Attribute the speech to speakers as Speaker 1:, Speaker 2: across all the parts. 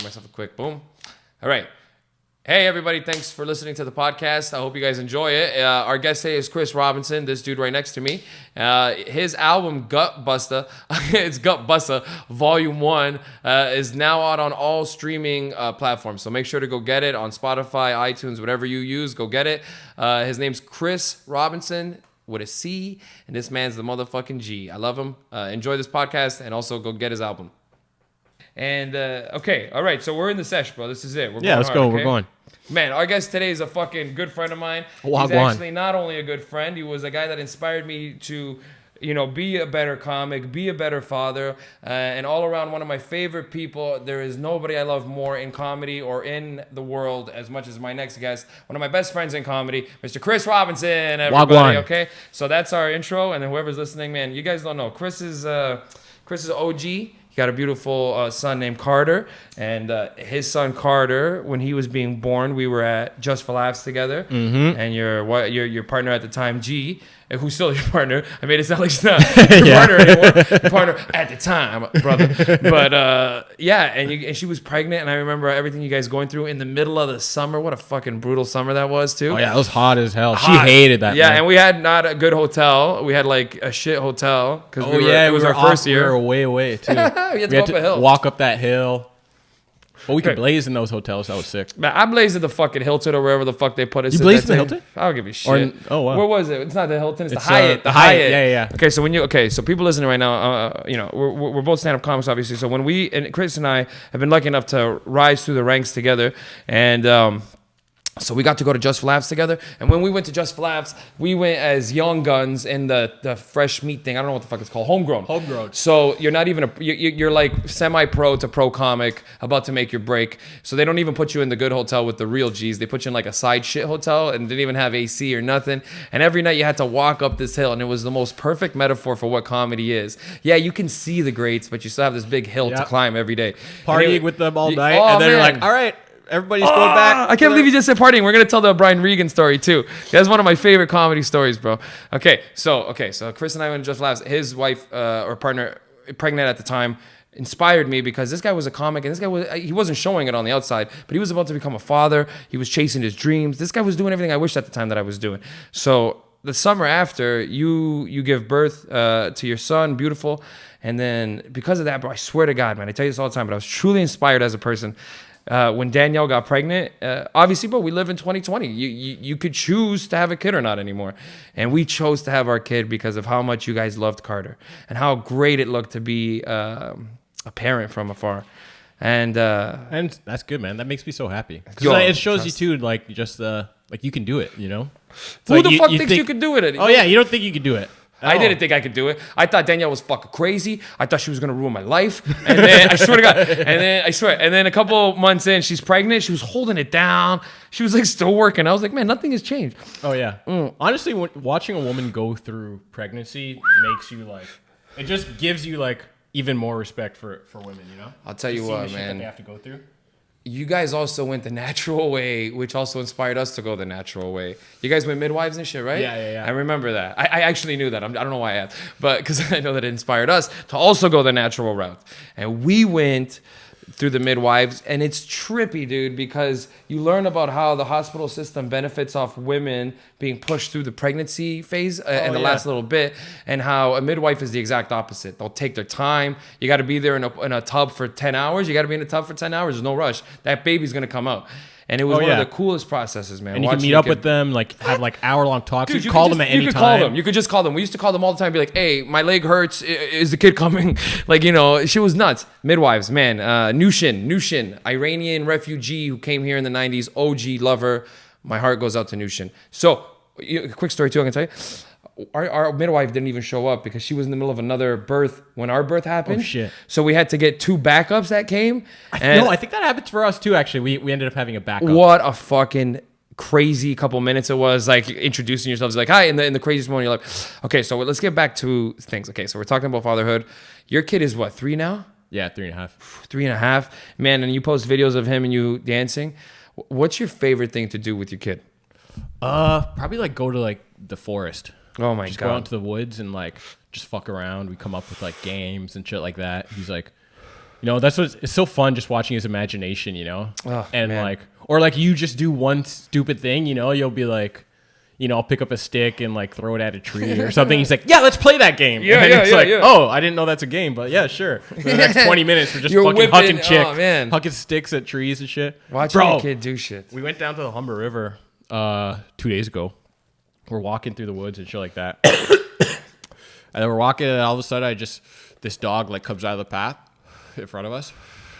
Speaker 1: myself a quick boom. All right. Hey, everybody. Thanks for listening to the podcast. I hope you guys enjoy it. Our guest today is Chris Robinson, this dude right next to me. His album, Gut Bussa, it's Gut Bussa, Volume 1, is now out on all streaming platforms. So make sure to go get it on Spotify, iTunes, whatever you use. Go get it. His name's Chris Robinson with a C, and this man's the motherfucking G. I love him. Enjoy this podcast, and also go get his album. And, okay, all right, so we're in the sesh, bro. This is it. We're
Speaker 2: let's go. Okay? We're going.
Speaker 1: Man, our guest today is a fucking good friend of mine. He's actually not only a good friend, he was a guy that inspired me to, be a better comic, be a better father, and all around one of my favorite people. There is nobody I love more in comedy or in the world as much as my next guest. One of my best friends in comedy, Mr. Chris Robinson, everybody,
Speaker 2: Wagwan.
Speaker 1: Okay? So that's our intro, and then whoever's listening, man, you guys don't know. Chris is OG. Got a beautiful son named Carter, and his son Carter, when he was being born, we were at Just for Laughs together, and your partner at the time, G, who's still your partner. I made it sound like she's not your partner anymore. Partner at the time, brother. But and she was pregnant, and I remember everything you guys going through in the middle of the summer. What a fucking brutal summer that was, too.
Speaker 2: Oh yeah, it was hot as hell. She hated that.
Speaker 1: Yeah,
Speaker 2: man.
Speaker 1: and we had not a good hotel. We had like a shit hotel because it was our first year.
Speaker 2: We were way away too.
Speaker 1: We had to go up a hill.
Speaker 2: Walk up that hill. But we could blaze in those hotels. That was sick.
Speaker 1: Man, I blazed at the fucking Hilton or wherever the fuck they put us.
Speaker 2: You blazed in the Hilton?
Speaker 1: I don't give a shit.
Speaker 2: Oh wow.
Speaker 1: Where was it? It's not the Hilton. It's the Hyatt.
Speaker 2: The Hyatt. Yeah.
Speaker 1: Okay, so people listening right now, we're both stand-up comics, obviously. So when Chris and I have been lucky enough to rise through the ranks together, and so we got to go to Just for Laughs together. And when we went to Just for Laughs, we went as young guns in the fresh meat thing. I don't know what the fuck it's called. Homegrown. So you're not even you're like semi-pro to pro comic, about to make your break. So they don't even put you in the good hotel with the real G's. They put you in like a side shit hotel and didn't even have AC or nothing. And every night you had to walk up this hill, and it was the most perfect metaphor for what comedy is. Yeah, you can see the greats, but you still have this big hill to climb every day.
Speaker 2: Partying with them all night, and then you're like, all right. Everybody's going back.
Speaker 1: I can't believe you just said partying. We're going to tell the Brian Regan story, too. That's one of my favorite comedy stories, bro. Okay, so Chris and I went to Just Laughs. His wife or partner, pregnant at the time, inspired me because this guy was a comic, and this guy he wasn't showing it on the outside, but he was about to become a father. He was chasing his dreams. This guy was doing everything I wished at the time that I was doing. So the summer after, you give birth to your son, beautiful, and then because of that, bro, I swear to God, man, I tell you this all the time, but I was truly inspired as a person. When Danielle got pregnant, obviously, bro, we live in 2020. You could choose to have a kid or not anymore. And we chose to have our kid because of how much you guys loved Carter and how great it looked to be a parent from afar. And
Speaker 2: that's good, man. That makes me so happy. It shows you, too, like, just like you can do it, Who
Speaker 1: the fuck thinks you could do it?
Speaker 2: Oh, yeah, you don't think you could do it.
Speaker 1: I didn't think I could do it. I thought Danielle was fucking crazy. I thought she was gonna ruin my life. And then I swear to God. And then a couple months in, she's pregnant. She was holding it down. She was like still working. I was like, man, nothing has changed.
Speaker 2: Oh yeah. Honestly, watching a woman go through pregnancy makes you like. It just gives you like even more respect for women.
Speaker 1: I'll tell you what,
Speaker 2: the
Speaker 1: man.
Speaker 2: Shit that they have to go through.
Speaker 1: You guys also went the natural way, which also inspired us to go the natural way. You guys went midwives and shit, right?
Speaker 2: Yeah.
Speaker 1: I remember that. I actually knew that. I don't know why I asked, but because I know that it inspired us to also go the natural route. And we went through the midwives, and it's trippy, dude, because you learn about how the hospital system benefits off women being pushed through the pregnancy phase and the last little bit, and how a midwife is the exact opposite. They'll take their time. You got to be there in a tub for 10 hours. You got to be in a tub for 10 hours. There's no rush. That baby's going to come out. And it was one of the coolest processes, man.
Speaker 2: And you can meet up with them, like have like hour-long talks. Dude, you call them at any time.
Speaker 1: You could just call them. We used to call them all the time and be like, hey, my leg hurts. Is the kid coming? Like, she was nuts. Midwives, man. Nushin, Iranian refugee who came here in the 90s, OG lover. My heart goes out to Nushin. So, quick story too, I can tell you. Our midwife didn't even show up because she was in the middle of another birth when our birth happened.
Speaker 2: Oh, shit.
Speaker 1: So we had to get two backups that came.
Speaker 2: I think that happened for us too, actually. We ended up having a backup.
Speaker 1: What a fucking crazy couple minutes it was, like introducing yourselves like, hi, in the craziest moment of your life. Okay, so let's get back to things. Okay, so we're talking about fatherhood. Your kid is what, 3 now?
Speaker 2: Yeah, 3.5.
Speaker 1: 3.5. Man, and you post videos of him and you dancing. What's your favorite thing to do with your kid?
Speaker 2: Probably like go to like the forest.
Speaker 1: Oh my
Speaker 2: just
Speaker 1: God.
Speaker 2: Go out to the woods and like just fuck around. We come up with like games and shit like that. He's like, You know, that's what it's so fun just watching his imagination, you know?
Speaker 1: Oh,
Speaker 2: and
Speaker 1: man.
Speaker 2: like, or like you just do one stupid thing, you know, you'll be like, you know, I'll pick up a stick and like throw it at a tree or something. He's like, yeah, let's play that game.
Speaker 1: Yeah,
Speaker 2: and
Speaker 1: yeah,
Speaker 2: it's
Speaker 1: yeah,
Speaker 2: like,
Speaker 1: yeah.
Speaker 2: oh, I didn't know that's a game, but yeah, sure. For the next 20 minutes, we're just
Speaker 1: You're
Speaker 2: fucking
Speaker 1: whipping-
Speaker 2: hucking chicks,
Speaker 1: oh, man.
Speaker 2: hucking sticks at trees and shit.
Speaker 1: Watching
Speaker 2: Bro,
Speaker 1: your kid do shit.
Speaker 2: we went down to the Humber River 2 days ago. We're walking through the woods and shit like that. And then we're walking, and all of a sudden, this dog like comes out of the path in front of us.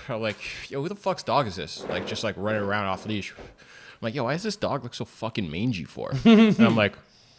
Speaker 2: I'm like, yo, who the fuck's dog is this? Like, just like running around off leash. I'm like, yo, why does this dog look so fucking mangy for? And I'm like,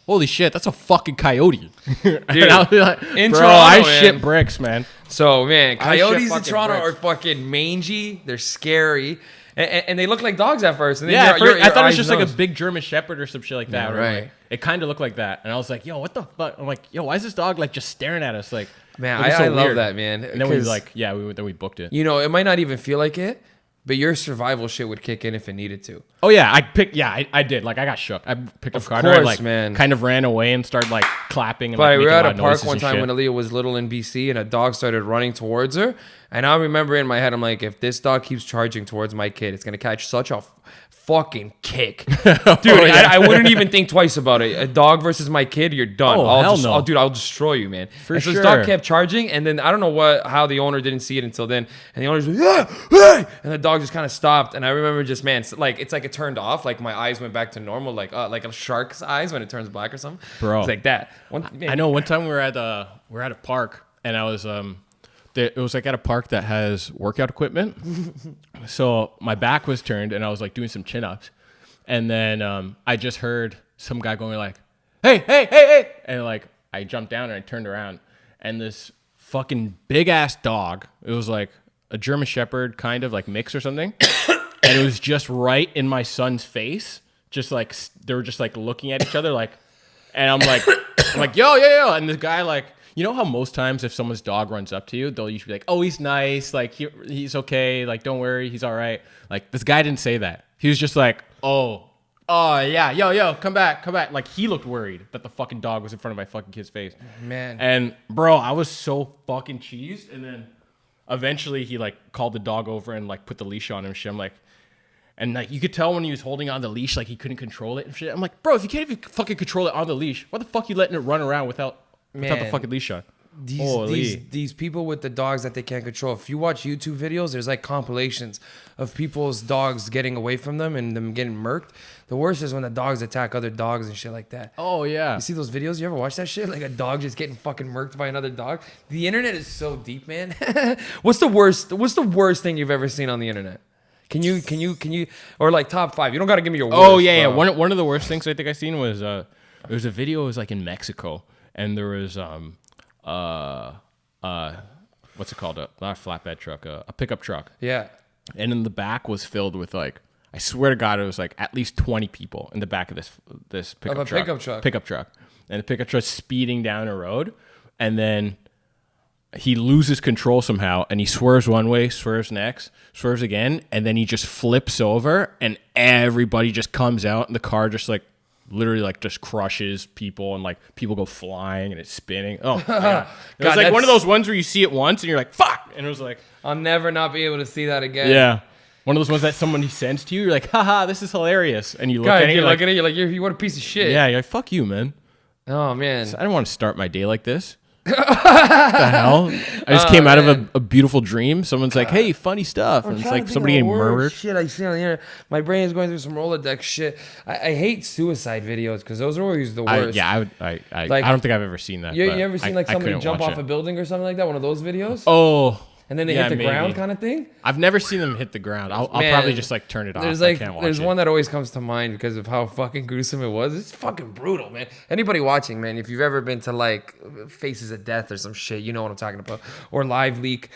Speaker 2: holy shit, that's a fucking coyote. Dude, I was like,
Speaker 1: in
Speaker 2: bro,
Speaker 1: Toronto,
Speaker 2: I
Speaker 1: man.
Speaker 2: shit bricks, man.
Speaker 1: So, man,
Speaker 2: I shit
Speaker 1: coyotes in
Speaker 2: fucking
Speaker 1: Toronto
Speaker 2: bricks.
Speaker 1: are fucking mangy. They're scary. And they look like dogs at first. And then
Speaker 2: Yeah,
Speaker 1: your
Speaker 2: I thought it was
Speaker 1: eyes
Speaker 2: just like a
Speaker 1: knows.
Speaker 2: big German Shepherd or some shit like that.
Speaker 1: Yeah,
Speaker 2: where,
Speaker 1: right.
Speaker 2: like, it kind of looked like that. And I was like, yo, what the fuck? I'm like, yo, why is this dog like just staring at us? Like,
Speaker 1: Man,
Speaker 2: it was so
Speaker 1: I love
Speaker 2: weird.
Speaker 1: that, man.
Speaker 2: And then we
Speaker 1: 'Cause,
Speaker 2: like, yeah, then we booked it.
Speaker 1: you know, it might not even feel like it, but your survival shit would kick in if it needed to.
Speaker 2: Oh yeah, I did. Like I got shook. I picked up
Speaker 1: Of
Speaker 2: Carter, and,
Speaker 1: course,
Speaker 2: like
Speaker 1: man.
Speaker 2: kind of ran away and started like clapping. And,
Speaker 1: But
Speaker 2: like,
Speaker 1: we were
Speaker 2: making
Speaker 1: at a
Speaker 2: loud
Speaker 1: park
Speaker 2: noises
Speaker 1: one
Speaker 2: and
Speaker 1: time
Speaker 2: shit.
Speaker 1: when Aaliyah was little in BC, and a dog started running towards her. And I remember in my head, I'm like, if this dog keeps charging towards my kid, it's gonna catch such a fucking kick, dude.
Speaker 2: yeah.
Speaker 1: I wouldn't even think twice about it. A dog versus my kid, you're done.
Speaker 2: Oh, hell no.
Speaker 1: Dude, I'll destroy you, man.
Speaker 2: For
Speaker 1: and so
Speaker 2: sure.
Speaker 1: this dog kept charging, and then I don't know how the owner didn't see it until then, and the owner's like, yeah, hey! And the dog just kind of stopped, and I remember just, man, it's like it turned off, like my eyes went back to normal, like a shark's eyes when it turns black or something.
Speaker 2: Bro.
Speaker 1: It's like that.
Speaker 2: I know one time we were at a park, and I was it was like at a park that has workout equipment. So my back was turned, and I was like doing some chin ups, and then I just heard some guy going like, hey, and like I jumped down and I turned around, and this fucking big ass dog. It was like a German Shepherd kind of like mix or something, and it was just right in my son's face. Just like they were just like looking at each other like, and I'm like, yo, and this guy like. You know how most times if someone's dog runs up to you, they'll usually be like, oh, he's nice. Like, he's okay. Like, don't worry. He's all right. Like, this guy didn't say that. He was just like, oh, yeah. Yo, come back. Like, he looked worried that the fucking dog was in front of my fucking kid's face.
Speaker 1: Man.
Speaker 2: And, bro, I was so fucking cheesed. And then eventually he, like, called the dog over and, like, put the leash on him and shit. I'm like, and, like, you could tell when he was holding on the leash, like, he couldn't control it and shit. I'm like, bro, if you can't even fucking control it on the leash, why the fuck you letting it run around without the
Speaker 1: Man.
Speaker 2: fucking leash on?
Speaker 1: These people with the dogs that they can't control. If you watch YouTube videos, there's like compilations of people's dogs getting away from them and them getting murked. The worst is when the dogs attack other dogs and shit like that.
Speaker 2: Oh, yeah.
Speaker 1: You see those videos? You ever watch that shit? Like a dog just getting fucking murked by another dog. The internet is so deep, man. What's the worst thing you've ever seen on the internet? Can you or like top 5? You don't gotta give me your worst.
Speaker 2: Oh, yeah.
Speaker 1: bro.
Speaker 2: One of the worst things I think I seen was there was a video. It was like in Mexico, and there was what's it called? Not a flatbed truck, a pickup truck.
Speaker 1: Yeah.
Speaker 2: And in the back was filled with like, I swear to God, it was like at least 20 people in the back of this pickup truck. Pickup truck. And the pickup truck speeding down a road, and then he loses control somehow, and he swerves one way, swerves next, swerves again, and then he just flips over, and everybody just comes out, and the car just like literally like just crushes people, and like people go flying, and it's spinning. Oh my God. It was like one of those ones where you see it once, and you're like, fuck! And it was like,
Speaker 1: I'll never not be able to see that again.
Speaker 2: yeah. One of those ones that somebody sends to you, you're like, haha, this is hilarious. And you look
Speaker 1: God,
Speaker 2: at it,
Speaker 1: you're
Speaker 2: you're like,
Speaker 1: looking at it, you're like, you what a piece of shit.
Speaker 2: yeah, you're like, fuck you, man.
Speaker 1: Oh, man.
Speaker 2: I don't want to start my day like this. What the hell? I just came out of a beautiful dream. Someone's like, hey, funny stuff. And it's like somebody getting murdered.
Speaker 1: Shit I see on the internet. My brain is going through some Rolodex shit. I hate suicide videos because those are always the worst.
Speaker 2: I don't think I've ever seen that.
Speaker 1: You ever seen like somebody
Speaker 2: couldn't
Speaker 1: jump
Speaker 2: watch
Speaker 1: off
Speaker 2: it.
Speaker 1: a building or something like that? One of those videos?
Speaker 2: Oh.
Speaker 1: And then they
Speaker 2: yeah,
Speaker 1: hit the ground
Speaker 2: maybe.
Speaker 1: kind of thing?
Speaker 2: I've never seen them hit the ground. I'll
Speaker 1: Man,
Speaker 2: probably just like turn it off. I can't watch
Speaker 1: there's
Speaker 2: it.
Speaker 1: one that always comes to mind because of how fucking gruesome it was. It's fucking brutal, man. Anybody watching, man, if you've ever been to like Faces of Death or some shit, you know what I'm talking about. Or Live Leak.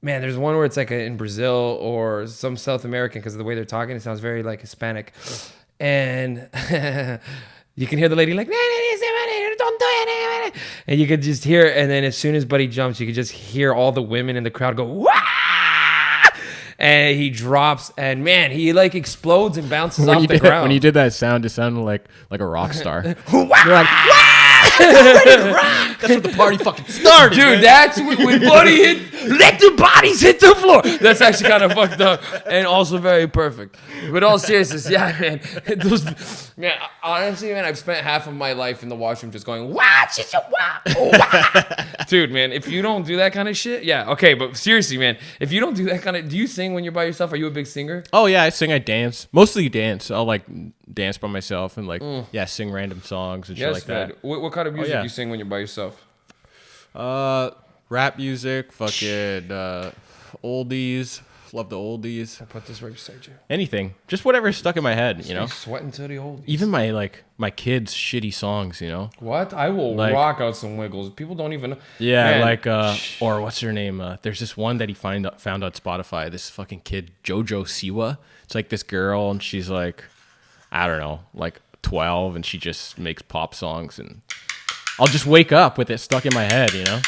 Speaker 1: Man, there's one where it's like in Brazil or some South American because of the way they're talking. It sounds very like Hispanic. And you can hear the lady like, don't do it. And you could just hear it. And then as soon as Buddy jumps, you could just hear all the women in the crowd go, wah! And he drops, and man, he like explodes and bounces off the ground.
Speaker 2: When you did that sound, it sounded like a rock star.
Speaker 1: You're like, ready to rock.
Speaker 2: That's what the party fucking started.
Speaker 1: Dude,
Speaker 2: man.
Speaker 1: that's when Buddy hit let the bodies hit the floor. That's actually kind of fucked up and also very perfect. But all seriousness, yeah, man. Man, honestly, man, I've spent half of my life in the washroom just going, watch it, dude, man. If you don't do that kind of shit, yeah, okay. But seriously, man, if you don't do that kind of, do you sing when you're by yourself? Are you a big singer?
Speaker 2: Oh yeah, I sing, I dance. Mostly dance. I'll like dance by myself and like sing random songs and shit like
Speaker 1: man.
Speaker 2: that.
Speaker 1: What kind of music
Speaker 2: yeah.
Speaker 1: you sing when you're by yourself?
Speaker 2: Rap music, fucking oldies. Love the oldies.
Speaker 1: I put this right beside you.
Speaker 2: Anything, just whatever's stuck in my head, you know.
Speaker 1: Sweating to the oldies.
Speaker 2: Even my kids' shitty songs, you know.
Speaker 1: What? I will rock out some Wiggles. People don't even know.
Speaker 2: Yeah, man. Or what's her name? There's this one that he found on Spotify. This fucking kid, Jojo Siwa. It's like this girl, and she's like, I don't know, like 12, and she just makes pop songs, and I'll just wake up with it stuck in my head, you know.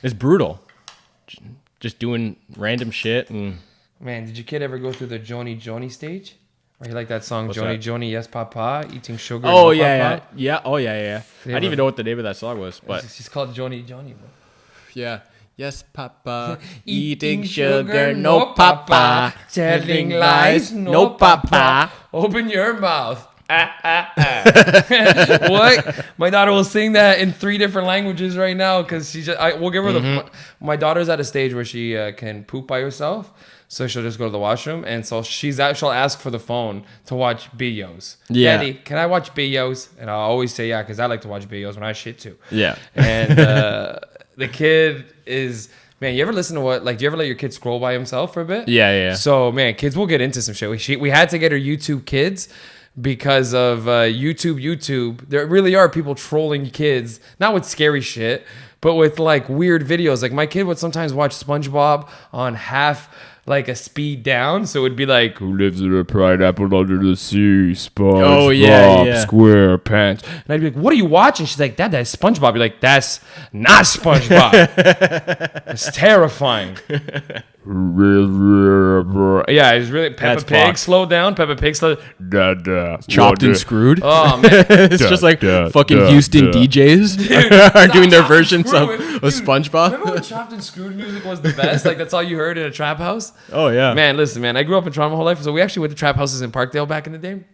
Speaker 2: It's brutal. Just doing random shit and.
Speaker 1: Man, did your kid ever go through the Joni stage? Where he liked that song,
Speaker 2: What's
Speaker 1: Joni,
Speaker 2: that?
Speaker 1: Yes Papa, eating sugar.
Speaker 2: Oh,
Speaker 1: no
Speaker 2: yeah,
Speaker 1: papa?
Speaker 2: yeah. Oh, yeah. I didn't even know what the name of that song was, but
Speaker 1: She's called Joni, bro.
Speaker 2: Yeah. Yes, Papa, eating sugar, no papa, telling lies, no papa.
Speaker 1: Open your mouth. What? My daughter will sing that in 3 different languages right now because we'll give her my daughter's at a stage where she can poop by herself. So she'll just go to the washroom, and so she'll ask for the phone to watch videos.
Speaker 2: Yeah.
Speaker 1: Daddy, can I watch videos? And I'll always say yeah, because I like to watch videos when I shit too.
Speaker 2: Yeah.
Speaker 1: And the kid is, man, you ever listen to do you ever let your kid scroll by himself for a bit?
Speaker 2: Yeah.
Speaker 1: So, man, kids will get into some shit. We had to get her YouTube Kids because of YouTube. There really are people trolling kids, not with scary shit, but with like weird videos. Like my kid would sometimes watch SpongeBob on half like a speed down, so it would be like, who lives in a pineapple under the sea? SpongeBob,
Speaker 2: oh, yeah.
Speaker 1: SquarePants. And I'd be like, what are you watching? She's like, Dad, that's SpongeBob. You're like, that's not SpongeBob. It's terrifying. Yeah, it's really Peppa Pig. Slow down, Peppa Pig.
Speaker 2: Chopped and Screwed.
Speaker 1: Oh man,
Speaker 2: it's just like fucking Houston DJs are doing their versions of SpongeBob.
Speaker 1: Remember when Chopped and Screwed music was the best? Like that's all you heard in a trap house.
Speaker 2: Oh yeah,
Speaker 1: man. Listen, man. I grew up in Toronto my whole life, so we actually went to trap houses in Parkdale back in the day.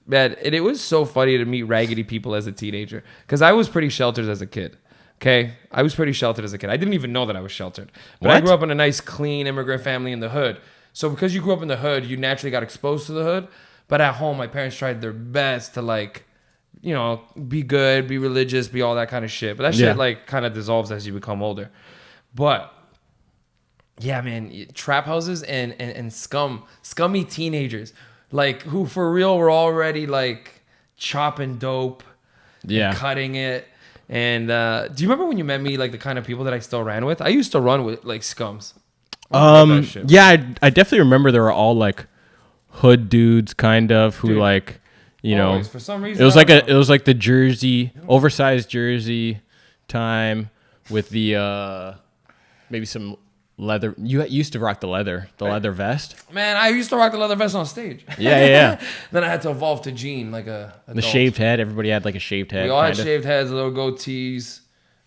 Speaker 1: Man, and it was so funny to meet raggedy people as a teenager because I was pretty sheltered as a kid. Okay, I was pretty sheltered as a kid. I didn't even know that I was sheltered. But I grew up in a nice, clean immigrant family in the hood. So because you grew up in the hood, you naturally got exposed to the hood. But at home, my parents tried their best to be good, be religious, be all that kind of shit. But that shit kind of dissolves as you become older. But yeah, man, trap houses and scummy teenagers, like who for real were already like chopping dope, cutting it. And do you remember when you met me, like the kind of people that I still ran with? I used to run with like scums.
Speaker 2: Yeah, I definitely remember there were all like hood dudes, kind of, who like, you know,
Speaker 1: for some reason
Speaker 2: it was like the jersey, oversized jersey time with the maybe some leather. You used to rock the leather vest.
Speaker 1: Man, I used to rock the leather vest on stage.
Speaker 2: Yeah.
Speaker 1: Then I had to evolve to jean, like the
Speaker 2: shaved head. Everybody had like a shaved head.
Speaker 1: We all had shaved heads, little goatees.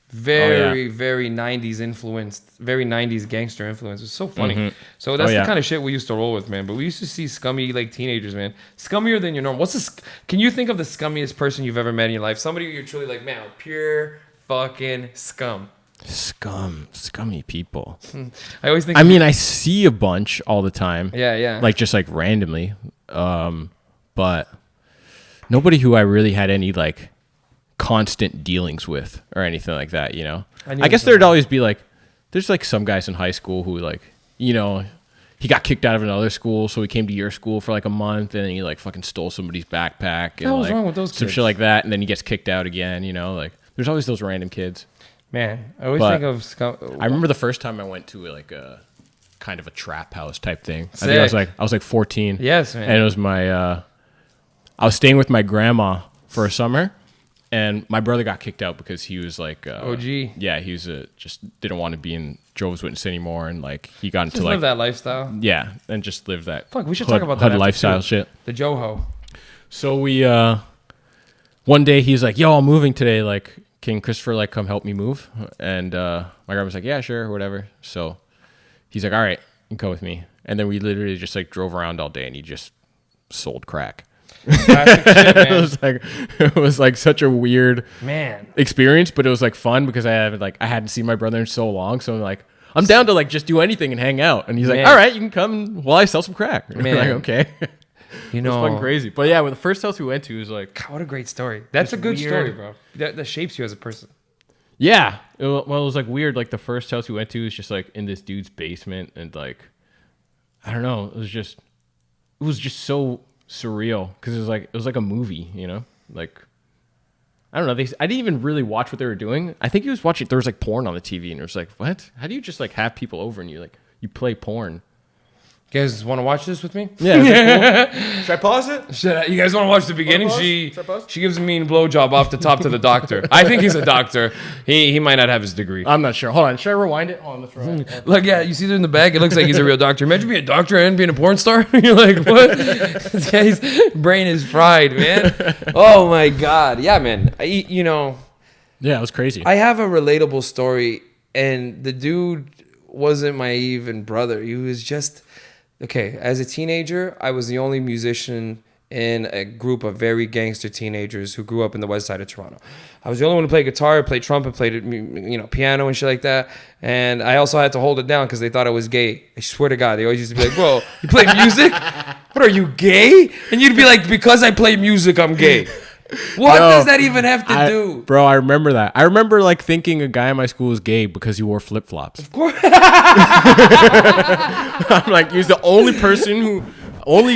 Speaker 1: Very 90s influenced, very 90s gangster influence. It's so funny. So that's the kind of shit we used to roll with, man. But we used to see scummy like teenagers, man. Scummier than your normal. Can you think of the scummiest person you've ever met in your life? Somebody you're truly like, man, pure fucking scum.
Speaker 2: Scummy people.
Speaker 1: I always think.
Speaker 2: I mean, I see a bunch all the time.
Speaker 1: Yeah.
Speaker 2: Like just like randomly, but nobody who I really had any like constant dealings with or anything like that. You know, I guess there'd always be like, there's like some guys in high school who like, you know, he got kicked out of another school, so he came to your school for like a month, and then he like fucking stole somebody's backpack and
Speaker 1: what's wrong with those
Speaker 2: some
Speaker 1: kids?
Speaker 2: shit like that, and then he gets kicked out again. You know, like there's always those random kids.
Speaker 1: Man, I always think of scum.
Speaker 2: I remember the first time I went to like a kind of a trap house type thing. Sick. I think I was like 14.
Speaker 1: Yes, man.
Speaker 2: And it was I was staying with my grandma for a summer, and my brother got kicked out because he was like
Speaker 1: OG.
Speaker 2: Yeah, he was just didn't want to be in Jehovah's Witness anymore, and like he got into
Speaker 1: just
Speaker 2: like
Speaker 1: live that lifestyle.
Speaker 2: Yeah, and just live that.
Speaker 1: Fuck, we should talk about that
Speaker 2: hood lifestyle shit.
Speaker 1: The Joho.
Speaker 2: So we one day he's like, "Yo, I'm moving today. Like, can Christopher like come help me move? And my grandma's like, yeah, sure, whatever. So he's like, all right, you can come with me. And then we literally just like drove around all day, and he just sold crack.
Speaker 1: Classic shit, man.
Speaker 2: It was like such a weird
Speaker 1: Man.
Speaker 2: experience, but it was like fun because I hadn't seen my brother in so long. So I'm like, I'm down to like just do anything and hang out. And he's like,
Speaker 1: Man.
Speaker 2: all right, you can come while I sell some crack. And
Speaker 1: Man.
Speaker 2: I'm like, okay.
Speaker 1: You
Speaker 2: It
Speaker 1: know,
Speaker 2: was fucking crazy. But yeah, well, the first house we went to was like,
Speaker 1: God, what a great story. That's a good
Speaker 2: weird.
Speaker 1: story, bro. That shapes you as a person.
Speaker 2: yeah. It was like weird. Like the first house we went to was just like in this dude's basement. And like, I don't know. It was just so surreal because it was like a movie, you know? Like, I don't know. I didn't even really watch what they were doing. I think he was watching. There was like porn on the TV, and it was like, what? How do you just like have people over and you play porn?
Speaker 1: You guys want to watch this with me?
Speaker 2: Yeah. Is it cool? Should I pause it?
Speaker 1: You guys want to watch the beginning?
Speaker 2: Pause?
Speaker 1: She
Speaker 2: Should I pause?
Speaker 1: she gives a mean blowjob off the top to the doctor. I think he's a doctor. He might not have his degree.
Speaker 2: I'm not sure. Hold on. Should I rewind it? Hold on. Let's rewind it.
Speaker 1: Look, yeah, you see there in the back. It looks like he's a real doctor. Imagine being a doctor and being a porn star. You're like, what? This guy's brain is fried, man. Oh my god, yeah, man.
Speaker 2: Yeah, it was crazy.
Speaker 1: I have a relatable story, and the dude wasn't my even brother. He was just okay. As a teenager, I was the only musician in a group of very gangster teenagers who grew up in the west side of Toronto. I was the only one who played guitar, played trumpet, played piano and shit like that. And I also had to hold it down because they thought I was gay. I swear to God, they always used to be like, "Bro, you play music? What are you, gay?" And you'd be like, "Because I play music, I'm gay." What does that even have to do?
Speaker 2: Bro, I remember that. I remember like thinking a guy in my school was gay because he wore flip-flops.
Speaker 1: Of course.
Speaker 2: I'm like, he's the only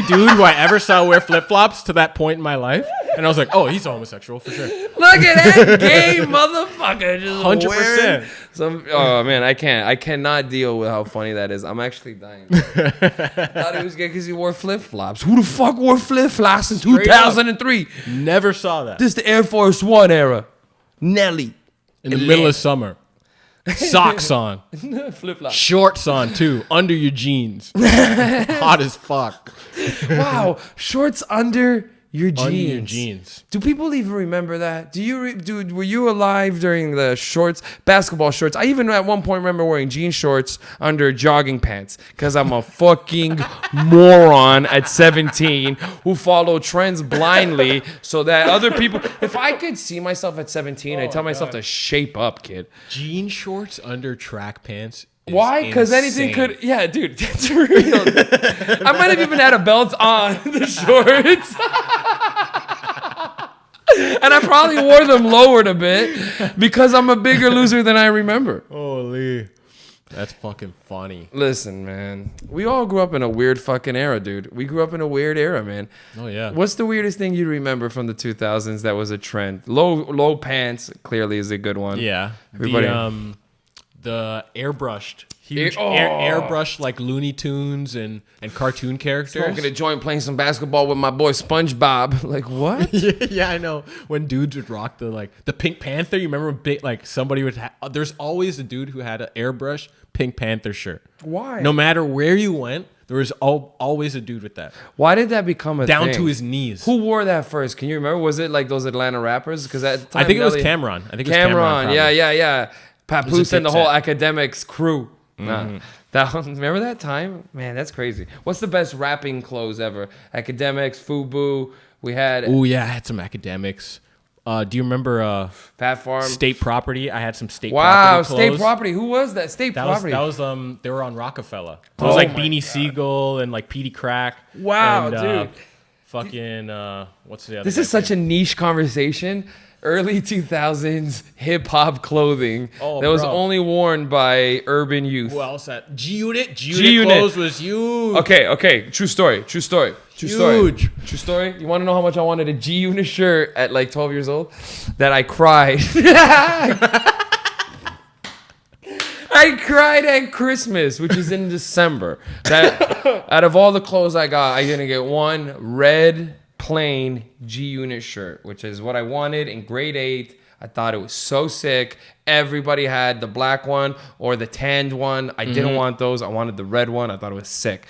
Speaker 2: dude who I ever saw wear flip-flops to that point in my life. And I was like, oh, he's homosexual for sure.
Speaker 1: Look at that gay motherfucker. Just
Speaker 2: 100%.
Speaker 1: Oh man, I cannot deal with how funny that is. I'm actually dying. Thought he was gay because he wore flip flops. Who the fuck wore flip flops in 2003?
Speaker 2: Never saw that.
Speaker 1: This is the Air Force One era. Nelly.
Speaker 2: In the middle of summer. Socks on.
Speaker 1: Flip flops.
Speaker 2: Shorts on too. Under your jeans. Hot as fuck.
Speaker 1: Wow. Shorts under your jeans.
Speaker 2: Under your jeans.
Speaker 1: Do people even remember that? Dude, were you alive during the basketball shorts? I even at one point remember wearing jean shorts under jogging pants because I'm a fucking moron at 17 who followed trends blindly so that other people. If I could see myself at 17, I tell myself to shape up, kid.
Speaker 2: Jean shorts under track pants.
Speaker 1: Why? Because anything could. Yeah, dude, that's real. I might have even had a belt on the shorts. And I probably wore them lowered a bit because I'm a bigger loser than I remember.
Speaker 2: Holy. That's fucking funny.
Speaker 1: Listen, man. We all grew up in a weird fucking era, dude. We grew up in a weird era, man.
Speaker 2: Oh, yeah.
Speaker 1: What's the weirdest thing you remember from the 2000s that was a trend? Low pants clearly is a good one.
Speaker 2: Yeah.
Speaker 1: Everybody.
Speaker 2: The airbrushed, huge airbrushed like Looney Tunes and cartoon characters.
Speaker 1: Smoking a joint, playing some basketball with my boy SpongeBob. Like, what?
Speaker 2: Yeah, I know. When dudes would rock the Pink Panther, you remember somebody would there's always a dude who had an airbrush Pink Panther shirt.
Speaker 1: Why?
Speaker 2: No matter where you went, there was always a dude with that.
Speaker 1: Why did that become a
Speaker 2: down
Speaker 1: thing?
Speaker 2: to his knees?
Speaker 1: Who wore that first? Can you remember? Was it like those Atlanta rappers? Because
Speaker 2: I think it was Cameron.
Speaker 1: Cameron. Yeah. Papoose and the whole
Speaker 2: set.
Speaker 1: academics crew. Remember that time? Man, that's crazy. What's the best rapping clothes ever? Academics, FUBU. We had.
Speaker 2: Oh yeah, I had some academics. Do you remember
Speaker 1: Fat Farm?
Speaker 2: State Property? I had some State
Speaker 1: Wow,
Speaker 2: Property clothes.
Speaker 1: State Property. Who was that? State Property.
Speaker 2: That was they were on Rockefeller. It was like Beanie Siegel and like Petey Crack.
Speaker 1: Wow,
Speaker 2: and,
Speaker 1: dude.
Speaker 2: Fucking what's the other?
Speaker 1: This is such a niche conversation. Early 2000s hip hop clothing that was only worn by urban youth.
Speaker 2: Who else had G-Unit? G-Unit clothes was huge.
Speaker 1: Okay. True story. True story. You want to know how much I wanted a G-Unit shirt at like 12 years old? That I cried. I cried at Christmas, which is in December. That out of all the clothes I got, I didn't get one red plain G-Unit shirt, which is what I wanted in grade 8. I thought it was so sick. Everybody had the black one or the tanned one. I didn't want those. I wanted the red one. I thought it was sick.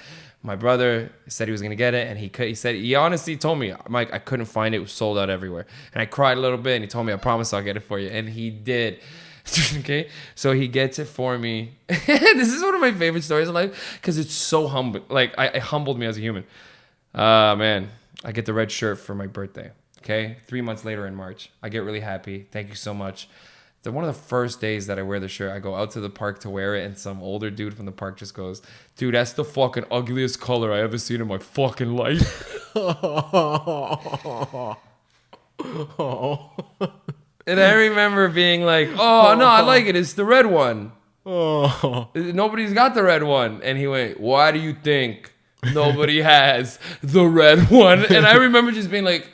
Speaker 1: My brother said he was gonna get it, and he honestly told me, Mike, I couldn't find it. It was sold out everywhere. And I cried a little bit, and he told me, I promise I'll get it for you. And he did. Okay, so he gets it for me. This is one of my favorite stories in life because it's so humble. Like, it humbled me as a human. Man, I get the red shirt for my birthday. Okay, 3 months later in March, I get really happy. Thank you so much. One of the first days that I wear the shirt, I go out to the park to wear it, and some older dude from the park just goes, "Dude, that's the fucking ugliest color I ever seen in my fucking life." And I remember being like, "Oh no, I like it. It's the red one. Nobody's got the red one." And he went, "Why do you think nobody has the red one?" And I remember just being like,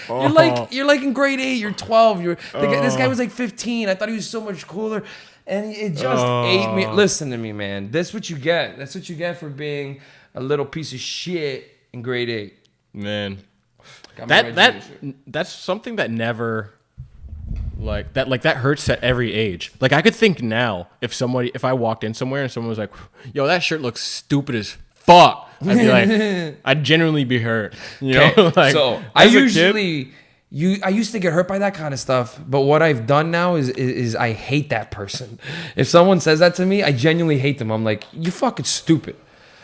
Speaker 1: You're like in grade 8, you're 12. This guy was like 15. I thought he was so much cooler. And it just ate me. Listen to me, man. That's what you get. That's what you get for being a little piece of shit in grade 8.
Speaker 2: Man. That's something that never that hurts at every age. Like, I could think now if I walked in somewhere and someone was like, "Yo, that shirt looks stupid as fuck." I'd be like, I'd genuinely be hurt. You know? Like,
Speaker 1: so I used to get hurt by that kind of stuff, but what I've done now is I hate that person. If someone says that to me, I genuinely hate them. I'm like, you fucking stupid.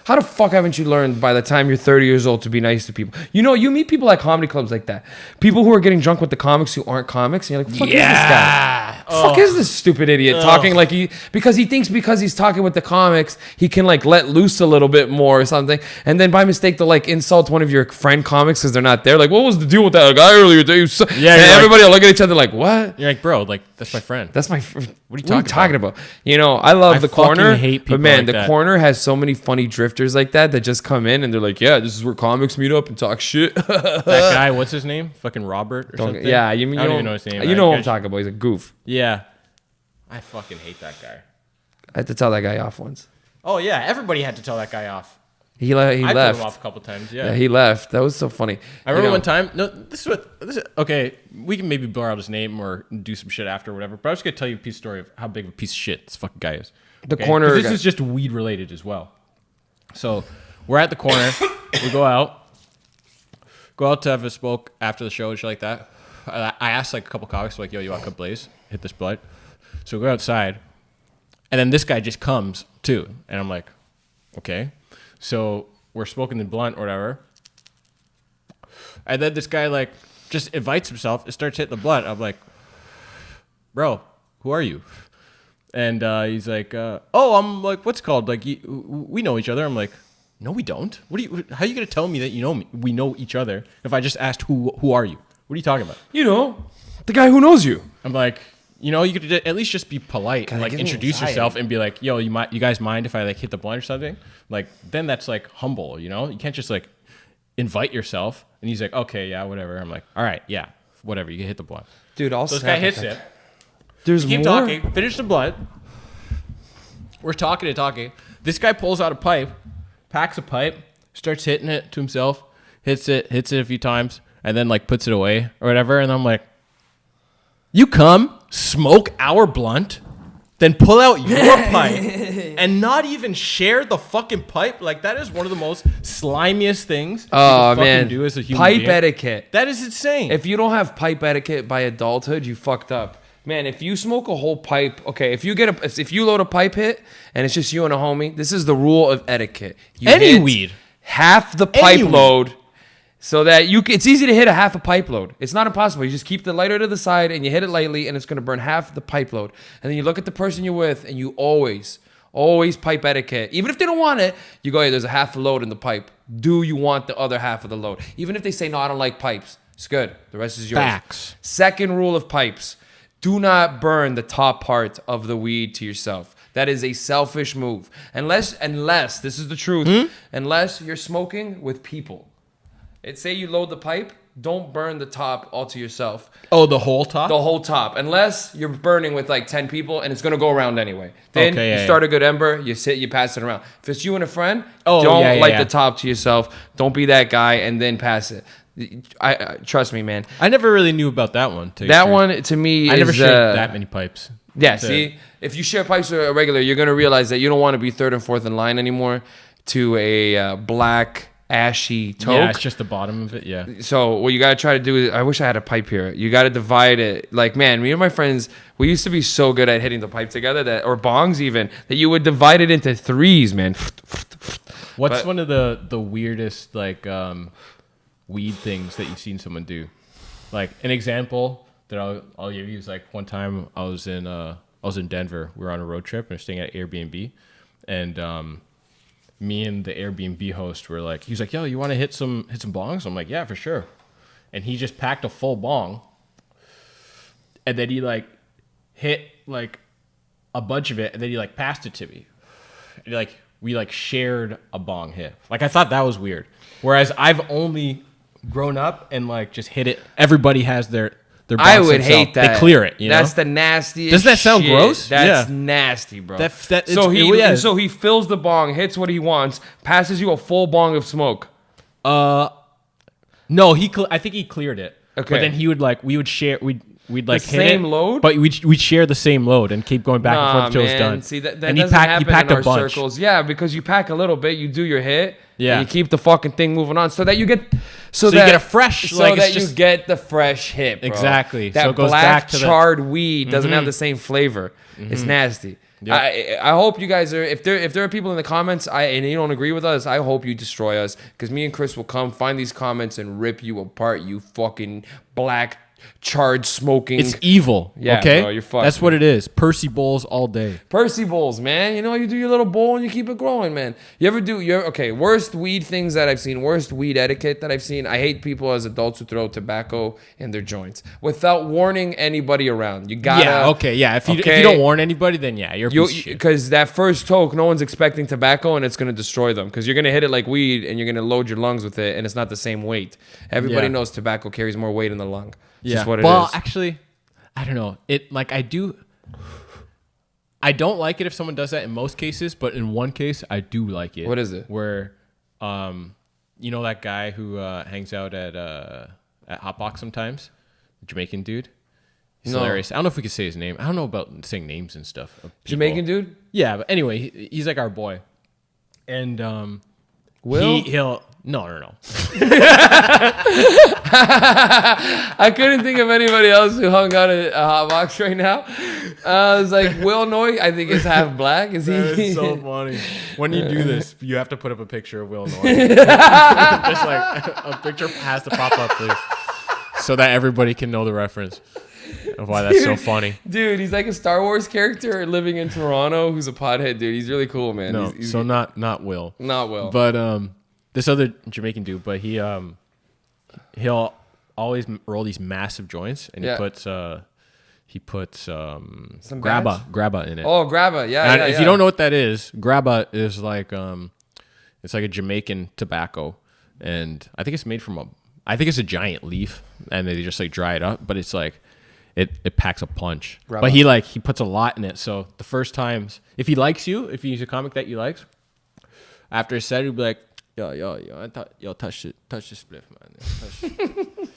Speaker 1: How the fuck haven't you learned by the time you're 30 years old to be nice to people? You know, you meet people at comedy clubs like that. People who are getting drunk with the comics who aren't comics. And you're like, fuck is this guy? Fuck is this stupid idiot talking like because he's talking with the comics, he can like let loose a little bit more or something. And then by mistake, they'll like insult one of your friend comics because they're not there. Like, what was the deal with that guy earlier? And everybody will look at each other like, what?
Speaker 2: You're like, bro, like, that's my friend.
Speaker 1: That's my friend. What are you talking about? You know, I love the corner. But man, the corner has so many funny drifters like that just come in and they're like, yeah, this is where comics meet up and talk shit.
Speaker 2: That guy, what's his name? Fucking Robert or something?
Speaker 1: Yeah,
Speaker 2: I don't even know his name.
Speaker 1: You know what I'm talking about. He's a goof.
Speaker 2: Yeah. I fucking hate that guy.
Speaker 1: I had to tell that guy off once.
Speaker 2: Oh, yeah. Everybody had to tell that guy off.
Speaker 1: He left.
Speaker 2: I told him off a couple times, yeah.
Speaker 1: He left. That was so funny.
Speaker 2: I remember one time. No, okay, we can maybe blur out his name or do some shit after or whatever, but I was going to tell you a piece of story of how big of a piece of shit this fucking guy is.
Speaker 1: The corner.
Speaker 2: This is just weed related as well. So we're at the corner. We go out to have a smoke after the show and shit like that. I asked like a couple comics, like, yo, you want to come blaze? Hit this blunt. So we go outside, and then this guy just comes too, and I'm like, okay. So we're smoking the blunt or whatever, and then this guy like just invites himself and starts hitting the blunt. I'm like, bro, who are you? And he's like, oh, I'm like, what's it called? Like, we know each other. I'm like, no, we don't. How are you gonna tell me that you know me? We know each other if I just asked who are you? What are you talking about?
Speaker 1: You know, the guy who knows you.
Speaker 2: I'm like, you know, you could at least just be polite and like introduce yourself and be like, yo, you guys mind if I like hit the blunt or something? Like, then that's like humble, you know? You can't just like invite yourself. And he's like, okay, yeah, whatever. I'm like, all right, yeah, whatever. You can hit the blunt.
Speaker 1: Dude,
Speaker 2: so this guy hits it.
Speaker 1: There's
Speaker 2: keep
Speaker 1: more?
Speaker 2: talking. Finish the blunt. We're talking and talking. This guy pulls out a pipe, packs a pipe, starts hitting it to himself, hits it a few times, and then like puts it away or whatever. And I'm like, you come smoke our blunt, then pull out your pipe and not even share the fucking pipe? Like, that is one of the most slimiest things you can fucking do as a human being.
Speaker 1: Pipe etiquette.
Speaker 2: That is insane.
Speaker 1: If you don't have pipe etiquette by adulthood, you fucked up. Man, if you smoke a whole pipe, okay, if you load a pipe hit and it's just you and a homie, this is the rule of etiquette. You
Speaker 2: Any weed.
Speaker 1: Half the pipe load. So that it's easy to hit a half a pipe load. It's not impossible. You just keep the lighter to the side and you hit it lightly and it's going to burn half the pipe load. And then you look at the person you're with and you always pipe etiquette. Even if they don't want it, you go, hey, there's a half a load in the pipe. Do you want the other half of the load? Even if they say, no, I don't like pipes. It's good. The rest is yours.
Speaker 2: Facts.
Speaker 1: Second rule of pipes. Do not burn the top part of the weed to yourself. That is a selfish move. Unless, this is the truth, unless you're smoking with people. Say you load the pipe, don't burn the top all to yourself.
Speaker 2: Oh, the whole top?
Speaker 1: The whole top. Unless you're burning with like 10 people and it's going to go around anyway. Then you start a good ember, you pass it around. If it's you and a friend, don't light the top to yourself. Don't be that guy and then pass it. I trust me, man.
Speaker 2: I never really knew about that one.
Speaker 1: That one, to me,
Speaker 2: I never shared that many pipes.
Speaker 1: Yeah, see? If you share pipes with a regular, you're going to realize that you don't want to be third and fourth in line anymore. to a black ashy toke.
Speaker 2: Yeah, it's just the bottom of it. Yeah.
Speaker 1: So what you gotta try to do is, I wish I had a pipe here. You gotta divide it. Like, man, me and my friends, we used to be so good at hitting the pipe together or bongs even, that you would divide it into threes, man.
Speaker 2: What's one of the weirdest like weed things that you've seen someone do? Like an example that I'll give you is like one time I was in Denver. We were on a road trip and we were staying at Airbnb, and me and the Airbnb host were like, he was like, yo, you want to hit some bongs? I'm like, yeah, for sure. And he just packed a full bong, and then he like hit like a bunch of it, and then he like passed it to me. And like we like shared a bong hit. Like I thought that was weird. Whereas I've only grown up and like just hit it. Everybody has their
Speaker 1: I would hate that.
Speaker 2: They clear it. You know?
Speaker 1: That's the nastiest.
Speaker 2: Does that sound
Speaker 1: shit.
Speaker 2: Gross?
Speaker 1: That's
Speaker 2: Yeah.
Speaker 1: nasty, bro.
Speaker 2: So
Speaker 1: he fills the bong, hits what he wants, passes you a full bong of smoke.
Speaker 2: No, I think he cleared it.
Speaker 1: Okay.
Speaker 2: But then he would like we would share we'd like
Speaker 1: The
Speaker 2: hit
Speaker 1: same
Speaker 2: it,
Speaker 1: load?
Speaker 2: but we'd share the same load and keep going back and forth until it's done.
Speaker 1: See, that
Speaker 2: and
Speaker 1: doesn't happen
Speaker 2: he packed
Speaker 1: in
Speaker 2: a
Speaker 1: our
Speaker 2: bunch.
Speaker 1: circles. Yeah, because you pack a little bit, you do your hit,
Speaker 2: Yeah.
Speaker 1: and you keep the fucking thing moving on, so that you get,
Speaker 2: So you get a fresh,
Speaker 1: so
Speaker 2: like,
Speaker 1: that
Speaker 2: it's
Speaker 1: you
Speaker 2: just-
Speaker 1: get the fresh hit, bro.
Speaker 2: Exactly.
Speaker 1: That
Speaker 2: So it goes
Speaker 1: black
Speaker 2: back to the-
Speaker 1: charred weed doesn't have the same flavor. It's nasty.
Speaker 2: Yep.
Speaker 1: I hope you guys are, if there are people in the comments and you don't agree with us, I hope you destroy us, because me and Chris will come find these comments and rip you apart, you fucking black charred smoking.
Speaker 2: It's evil.
Speaker 1: Yeah,
Speaker 2: okay,
Speaker 1: bro, you're fucked,
Speaker 2: that's what it is. Percy bowls all day.
Speaker 1: Percy bowls, man. You know, you do your little bowl and you keep it growing, man. You ever do your worst weed things that I've seen, worst weed etiquette that I've seen. I hate people as adults who throw tobacco in their joints without warning anybody around. You gotta
Speaker 2: If you don't warn anybody, then yeah, you're a piece of shit.
Speaker 1: because that first toke, no one's expecting tobacco and it's gonna destroy them, because you're gonna hit it like weed and you're gonna load your lungs with it, and it's not the same weight. Everybody
Speaker 2: Yeah.
Speaker 1: knows tobacco carries more weight in the lung. It's
Speaker 2: Yeah.
Speaker 1: just what it
Speaker 2: well,
Speaker 1: is.
Speaker 2: actually, I don't know. It like I don't like it if someone does that in most cases, but in one case I do like it.
Speaker 1: What is it?
Speaker 2: Where you know that guy who hangs out at Hotbox sometimes? The Jamaican dude? He's
Speaker 1: No.
Speaker 2: hilarious. I don't know if we could say his name. I don't know about saying names and stuff. of people.
Speaker 1: Jamaican dude?
Speaker 2: Yeah, but anyway, he's like our boy. And
Speaker 1: Will?
Speaker 2: he'll no.
Speaker 1: I couldn't think of anybody else who hung out at a hot box right now. I was like, Will Noy, I think is half black. Is he?
Speaker 2: That is so funny. When you do this, you have to put up a picture of Will Norton. Just like a picture has to pop up, please, so that everybody can know the reference of why that's so funny.
Speaker 1: Dude, he's like a Star Wars character living in Toronto who's a pothead dude. He's really cool, man.
Speaker 2: No,
Speaker 1: he's
Speaker 2: so not Will,
Speaker 1: not Will.
Speaker 2: but this other Jamaican dude. But he'll always roll these massive joints, and
Speaker 1: Yeah.
Speaker 2: he puts
Speaker 1: Some
Speaker 2: grabba in it.
Speaker 1: Oh, grabba. Yeah,
Speaker 2: And
Speaker 1: yeah,
Speaker 2: if
Speaker 1: yeah.
Speaker 2: you don't know what that is, grabba is like it's like a Jamaican tobacco, and I think it's made from it's a giant leaf, and they just like dry it up, but it's like it packs a punch.
Speaker 1: Grabba.
Speaker 2: But he puts a lot in it, so the first times, if he likes you, if he's a comic that you likes, after a set he'll be like, yo, I thought touch the spliff, man. Touch it."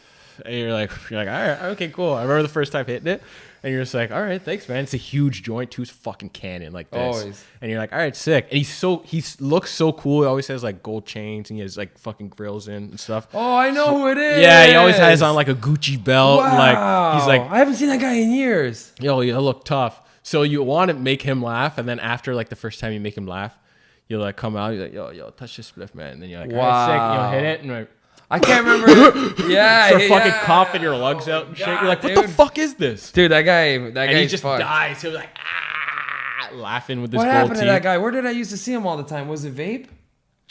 Speaker 2: And you're like, all right, okay, cool. I remember the first time hitting it, and you're just like, all right, thanks, man. It's a huge joint, too. It's fucking cannon like this.
Speaker 1: Always.
Speaker 2: And you're like, all right, sick. And he looks so cool. He always has like gold chains, and he has like fucking grills in and stuff.
Speaker 1: Oh, I know who it is.
Speaker 2: Yeah, he always has on like a Gucci belt.
Speaker 1: Wow.
Speaker 2: And like he's like,
Speaker 1: I haven't seen that guy in years.
Speaker 2: yo, he'll look tough. So you want to make him laugh, and then after like the first time you make him laugh, you'll like come out, you're like, yo, touch this spliff, man. And then you're like, all right, sick. And you'll hit it, and like,
Speaker 1: I can't remember. Yeah,
Speaker 2: start
Speaker 1: yeah.
Speaker 2: fucking coughing your lungs out and shit. You're like, what the
Speaker 1: dude.
Speaker 2: fuck is this?
Speaker 1: Dude, that guy
Speaker 2: And he just
Speaker 1: fucked.
Speaker 2: dies. He was like, laughing with his
Speaker 1: What
Speaker 2: gold
Speaker 1: happened
Speaker 2: teeth.
Speaker 1: to that guy? Where did I used to see him all the time? Was it vape?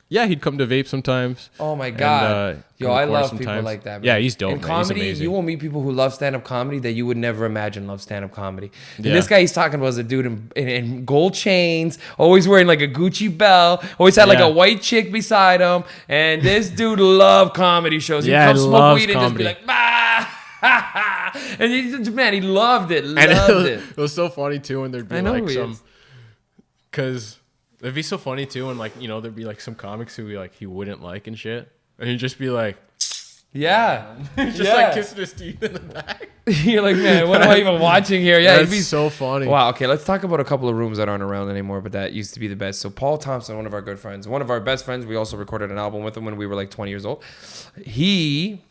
Speaker 2: Yeah, he'd come to vape sometimes.
Speaker 1: Oh my god.
Speaker 2: And,
Speaker 1: Yo,
Speaker 2: come
Speaker 1: I
Speaker 2: record
Speaker 1: love people
Speaker 2: sometimes.
Speaker 1: like that, man.
Speaker 2: Yeah, he's dope,
Speaker 1: In
Speaker 2: man.
Speaker 1: comedy,
Speaker 2: He's amazing.
Speaker 1: you will meet people who love stand-up comedy that you would never imagine love stand-up comedy. And
Speaker 2: Yeah.
Speaker 1: this guy he's talking about is a dude in gold chains, always wearing like a Gucci belt, always had like
Speaker 2: Yeah.
Speaker 1: a white chick beside him, and this dude loved comedy shows. He'd
Speaker 2: Yeah,
Speaker 1: come
Speaker 2: he
Speaker 1: smoke
Speaker 2: loves
Speaker 1: weed and just be
Speaker 2: comedy.
Speaker 1: like, bah! And he loved it,
Speaker 2: And
Speaker 1: loved it.
Speaker 2: it was so funny too when there'd be
Speaker 1: I know
Speaker 2: like
Speaker 1: who he
Speaker 2: some,
Speaker 1: is.
Speaker 2: because it'd be so funny too when like there'd be like some comics who like he wouldn't like and shit, and he'd just be like,
Speaker 1: Yeah.
Speaker 2: Just
Speaker 1: Yeah.
Speaker 2: like kissing his teeth in the back.
Speaker 1: You're like, man, what am I even watching here? Yeah, it'd
Speaker 2: That's
Speaker 1: be
Speaker 2: so funny.
Speaker 1: Wow. Okay, let's talk about a couple of rooms that aren't around anymore, but that used to be the best. So Paul Thompson, one of our good friends, one of our best friends. We also recorded an album with him when we were like 20 years old. He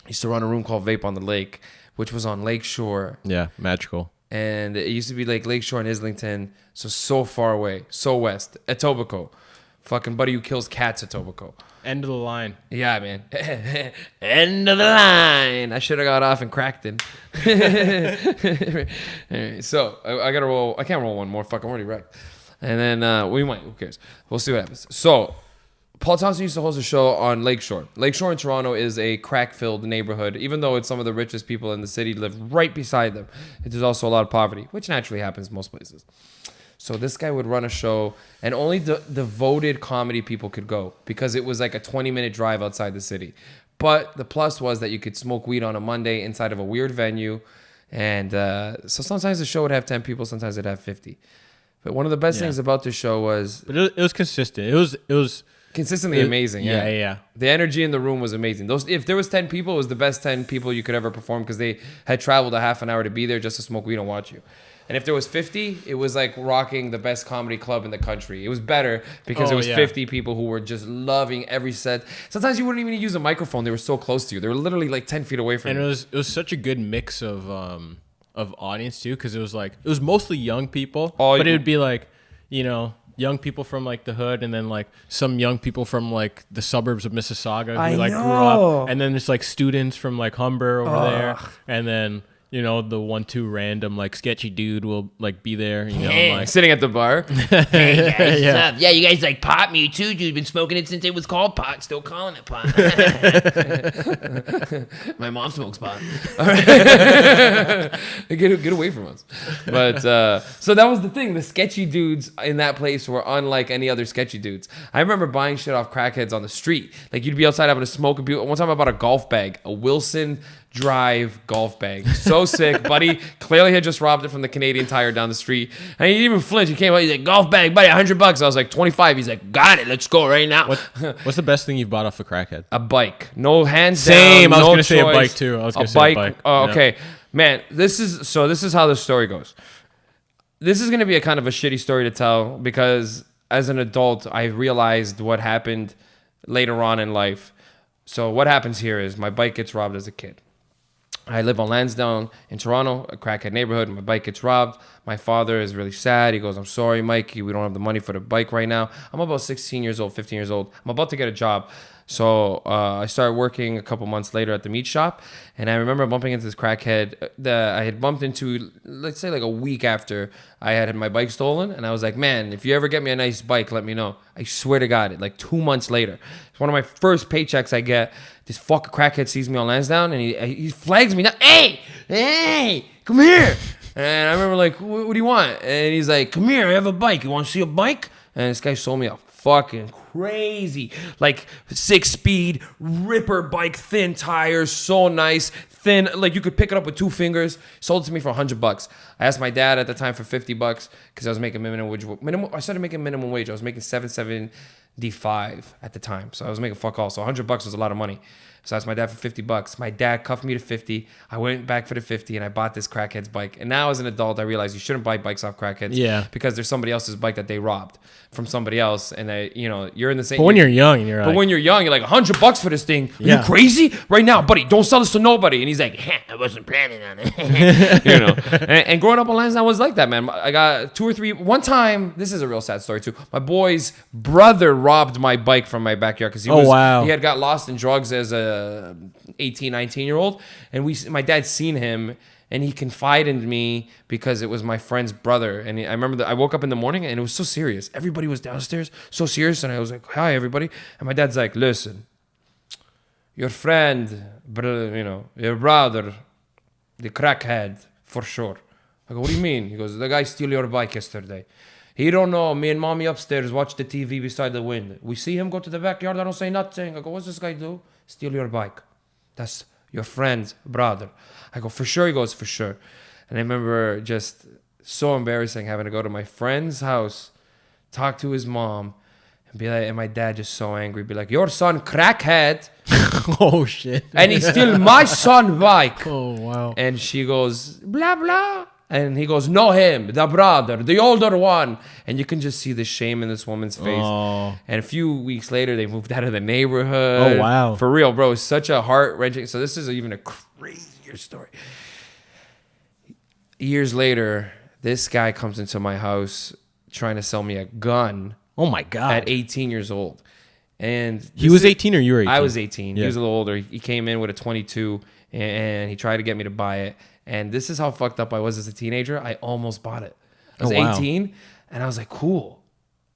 Speaker 1: used to run a room called Vape on the Lake, which was on Lakeshore.
Speaker 2: Yeah, magical.
Speaker 1: And it used to be like Lakeshore and Islington, so far away, so west. Etobicoke. Fucking buddy who kills cats at Etobicoke.
Speaker 2: End of the line.
Speaker 1: Yeah, man. End of the line. I should have got off and cracked it. Alright, so I gotta roll. I can't roll one more. Fuck, I'm already wrecked. And then we might. Who cares? We'll see what happens. So Paul Thompson used to host a show on Lakeshore. Lakeshore in Toronto is a crack-filled neighborhood. Even though it's some of the richest people in the city live right beside them, there's also a lot of poverty, which naturally happens most places. So this guy would run a show, and only the devoted comedy people could go because it was like a 20-minute drive outside the city. But the plus was that you could smoke weed on a Monday inside of a weird venue. And so sometimes the show would have 10 people, sometimes it'd have 50. But one of the best things about the show was...
Speaker 2: But it was consistent. It was
Speaker 1: consistently amazing.
Speaker 2: Yeah.
Speaker 1: The energy in the room was amazing. If there was 10 people, it was the best 10 people you could ever perform because they had traveled a half an hour to be there just to smoke weed and watch you. And if there was 50, it was like rocking the best comedy club in the country. It was better because it was 50 people who were just loving every set. Sometimes you wouldn't even use a microphone. They were so close to you. They were literally like 10 feet away from you.
Speaker 2: And it was such a good mix of audience too, because it was mostly young people, but it would be like, you know, young people from like the hood, and then like some young people from like the suburbs of Mississauga who grew up, and then there's like students from like Humber over there, and then, you know, the 1-2 random like sketchy dude will like be there, you know, like
Speaker 1: sitting at the bar.
Speaker 3: Hey guys, what's up? Yeah, you guys like pot? Me too, dude. Been smoking it since it was called pot. Still calling it pot. My mom smokes pot.
Speaker 1: Get away from us. But so that was the thing. The sketchy dudes in that place were unlike any other sketchy dudes. I remember buying shit off crackheads on the street. Like you'd be outside having a smoke. One time I bought a golf bag, a Wilson Drive golf bag. So sick. Buddy clearly had just robbed it from the Canadian Tire down the street. And he didn't even flinch. He came out. He's like, golf bag, buddy, $100. I was like, 25. He's like, got it. Let's go right now.
Speaker 2: what's the best thing you've bought off a crackhead?
Speaker 1: A bike. No hands
Speaker 2: Same.
Speaker 1: down.
Speaker 2: I was
Speaker 1: no
Speaker 2: gonna say a
Speaker 1: choice.
Speaker 2: bike too. I was gonna say a bike.
Speaker 1: Oh,
Speaker 2: Yeah.
Speaker 1: okay. Man, this is how the story goes. This is going to be a kind of a shitty story to tell because as an adult, I realized what happened later on in life. So what happens here is my bike gets robbed as a kid. I live on Lansdowne in Toronto, a crackhead neighborhood. My bike gets robbed. My father is really sad. He goes, I'm sorry, Mikey. We don't have the money for the bike right now. I'm about 16 years old, 15 years old. I'm about to get a job. So I started working a couple months later at the meat shop. And I remember bumping into this crackhead that I had bumped into, let's say like a week after I had my bike stolen. And I was like, man, if you ever get me a nice bike, let me know. I swear to God, like 2 months later. It's one of my first paychecks I get. This fucking crackhead sees me on Lansdowne and he flags me down. Hey, come here. And I remember like, what do you want? And he's like, come here, I have a bike. You want to see a bike? And this guy sold me a fucking crazy, like 6-speed ripper bike, thin tires, so nice, thin, like you could pick it up with 2 fingers. Sold it to me for $100. I asked my dad at the time for $50 because I was making minimum wage. I started making minimum wage. I was making $7.75 at the time, so I was making fuck all. So $100 was a lot of money. So I asked my dad for $50. My dad cuffed me to 50. I went back for the 50 and I bought this crackhead's bike. And now as an adult, I realized you shouldn't buy bikes off crackheads.
Speaker 2: Yeah.
Speaker 1: Because there's somebody else's bike that they robbed from somebody else. And you're in the same.
Speaker 2: But when you're young, and you're like,
Speaker 1: when you're young, you're like $100 for this thing. Are
Speaker 2: Yeah.
Speaker 1: you crazy? Right now, buddy, don't sell this to nobody. And he's like,
Speaker 3: I wasn't planning on it.
Speaker 1: And growing up on Lansdowne was like that, man. I got 2 or 3. One time, this is a real sad story too. My boy's brother robbed my bike from my backyard because he had got lost in drugs as a 18, 19-year-old. And my dad seen him and he confided in me because it was my friend's brother. And I remember that I woke up in the morning and it was so serious. Everybody was downstairs, so serious. And I was like, hi, everybody. And my dad's like, listen, your friend, your brother, the crackhead, for sure. I go, what do you mean? He goes, the guy stole your bike yesterday. He don't know. Me and mommy upstairs watch the TV beside the window. We see him go to the backyard. I don't say nothing. I go, what's this guy do? Steal your bike. That's your friend's brother. I go, for sure? He goes, for sure. And I remember just so embarrassing having to go to my friend's house, talk to his mom, and be like, and my dad just so angry, be like, your son crackhead.
Speaker 2: Oh shit.
Speaker 1: And he steal my son bike.
Speaker 2: Oh wow.
Speaker 1: And she goes, blah, blah. And he goes, no, him, the brother, the older one. And you can just see the shame in this woman's face.
Speaker 2: Oh.
Speaker 1: And a few weeks later, they moved out of the neighborhood.
Speaker 2: Oh, wow.
Speaker 1: For real, bro. It's such a heart-wrenching. So this is even a crazier story. Years later, this guy comes into my house trying to sell me a gun.
Speaker 2: Oh my god.
Speaker 1: At 18 years old. And
Speaker 2: he was 18 or you were 18?
Speaker 1: I was 18.
Speaker 2: Yeah.
Speaker 1: He was a little older. He came in with a 22 and he tried to get me to buy it. And this is how fucked up I was as a teenager. I almost bought it. I was 18 and I was like, cool.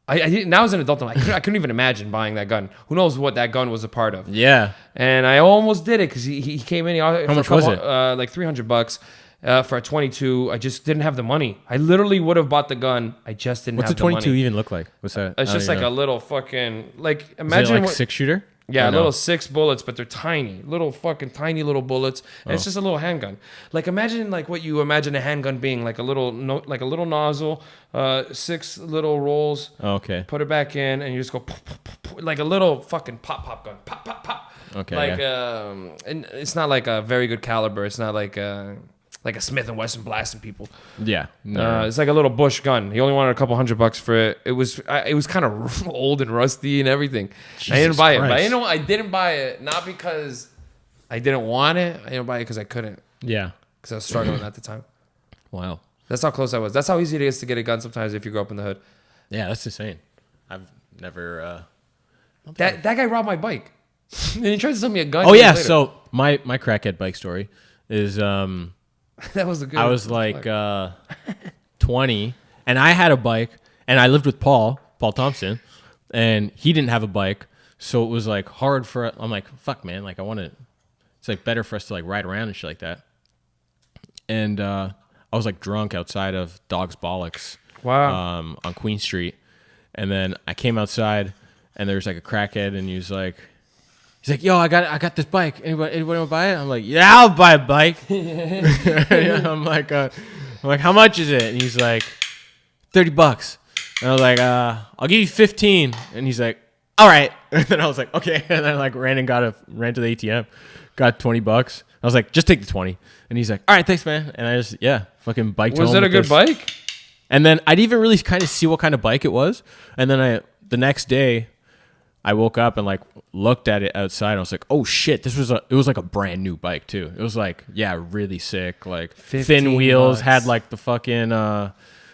Speaker 1: I didn't, now as an adult, I couldn't even imagine buying that gun. Who knows what that gun was a part of?
Speaker 2: Yeah.
Speaker 1: And I almost did it because he came in.
Speaker 2: How much was it?
Speaker 1: Like $300 for a 22. I just didn't have the money. I literally would have bought the gun. I just didn't have the money.
Speaker 2: What's a 22 even look like? What's that?
Speaker 1: It's just like a little fucking, like,
Speaker 2: Is
Speaker 1: imagine
Speaker 2: it like 6-shooter?
Speaker 1: Yeah, little 6 bullets, but they're tiny, little fucking tiny little bullets, and it's just a little handgun. Like imagine like what you imagine a handgun being, like a little nozzle, 6 little rolls.
Speaker 2: Oh, okay.
Speaker 1: Put it back in, and you just go pop, pop, pop, pop, like a little fucking pop gun, pop pop pop.
Speaker 2: Okay.
Speaker 1: Like and it's not like a very good caliber. It's not like a Smith and Wesson blasting people.
Speaker 2: Yeah. No.
Speaker 1: It's like a little Bush gun. He only wanted a couple $100 for it. It was kind of old and rusty and everything. I didn't buy it, but I didn't buy it not because I didn't want it. I didn't buy it because I couldn't.
Speaker 2: Yeah.
Speaker 1: Because I was struggling at the time.
Speaker 2: Wow.
Speaker 1: That's how close I was. That's how easy it is to get a gun sometimes if you grow up in the hood.
Speaker 2: Yeah, that's insane. I've never.
Speaker 1: That guy robbed my bike. And he tried to sell me a gun.
Speaker 2: Oh yeah. Later. So my crackhead bike story is
Speaker 1: that was a good.
Speaker 2: I was like 20, and I had a bike, and I lived with Paul Thompson, and he didn't have a bike, so it was like hard for. I'm like, fuck, man, like I want to. It's like better for us to like ride around and shit like that. And I was like drunk outside of Dog's Bollocks,
Speaker 1: wow,
Speaker 2: on Queen Street, and then I came outside, and there's like a crackhead, and he's like, yo, I got this bike. Anybody want to buy it? I'm like, yeah, I'll buy a bike. I'm like, how much is it? And he's like, $30. And I was like, I'll give you 15. And he's like, all right. And then I was like, okay. And then I like ran to the ATM, got $20. I was like, just take the 20. And he's like, all right, thanks, man. And I just fucking biked home.
Speaker 1: Was it a good bike?
Speaker 2: And then I didn't even really kind of see what kind of bike it was. And then the next day, I woke up and like looked at it outside. And I was like, "Oh shit! It was like a brand new bike too. It was like, yeah, really sick. Like thin wheels, had like the fucking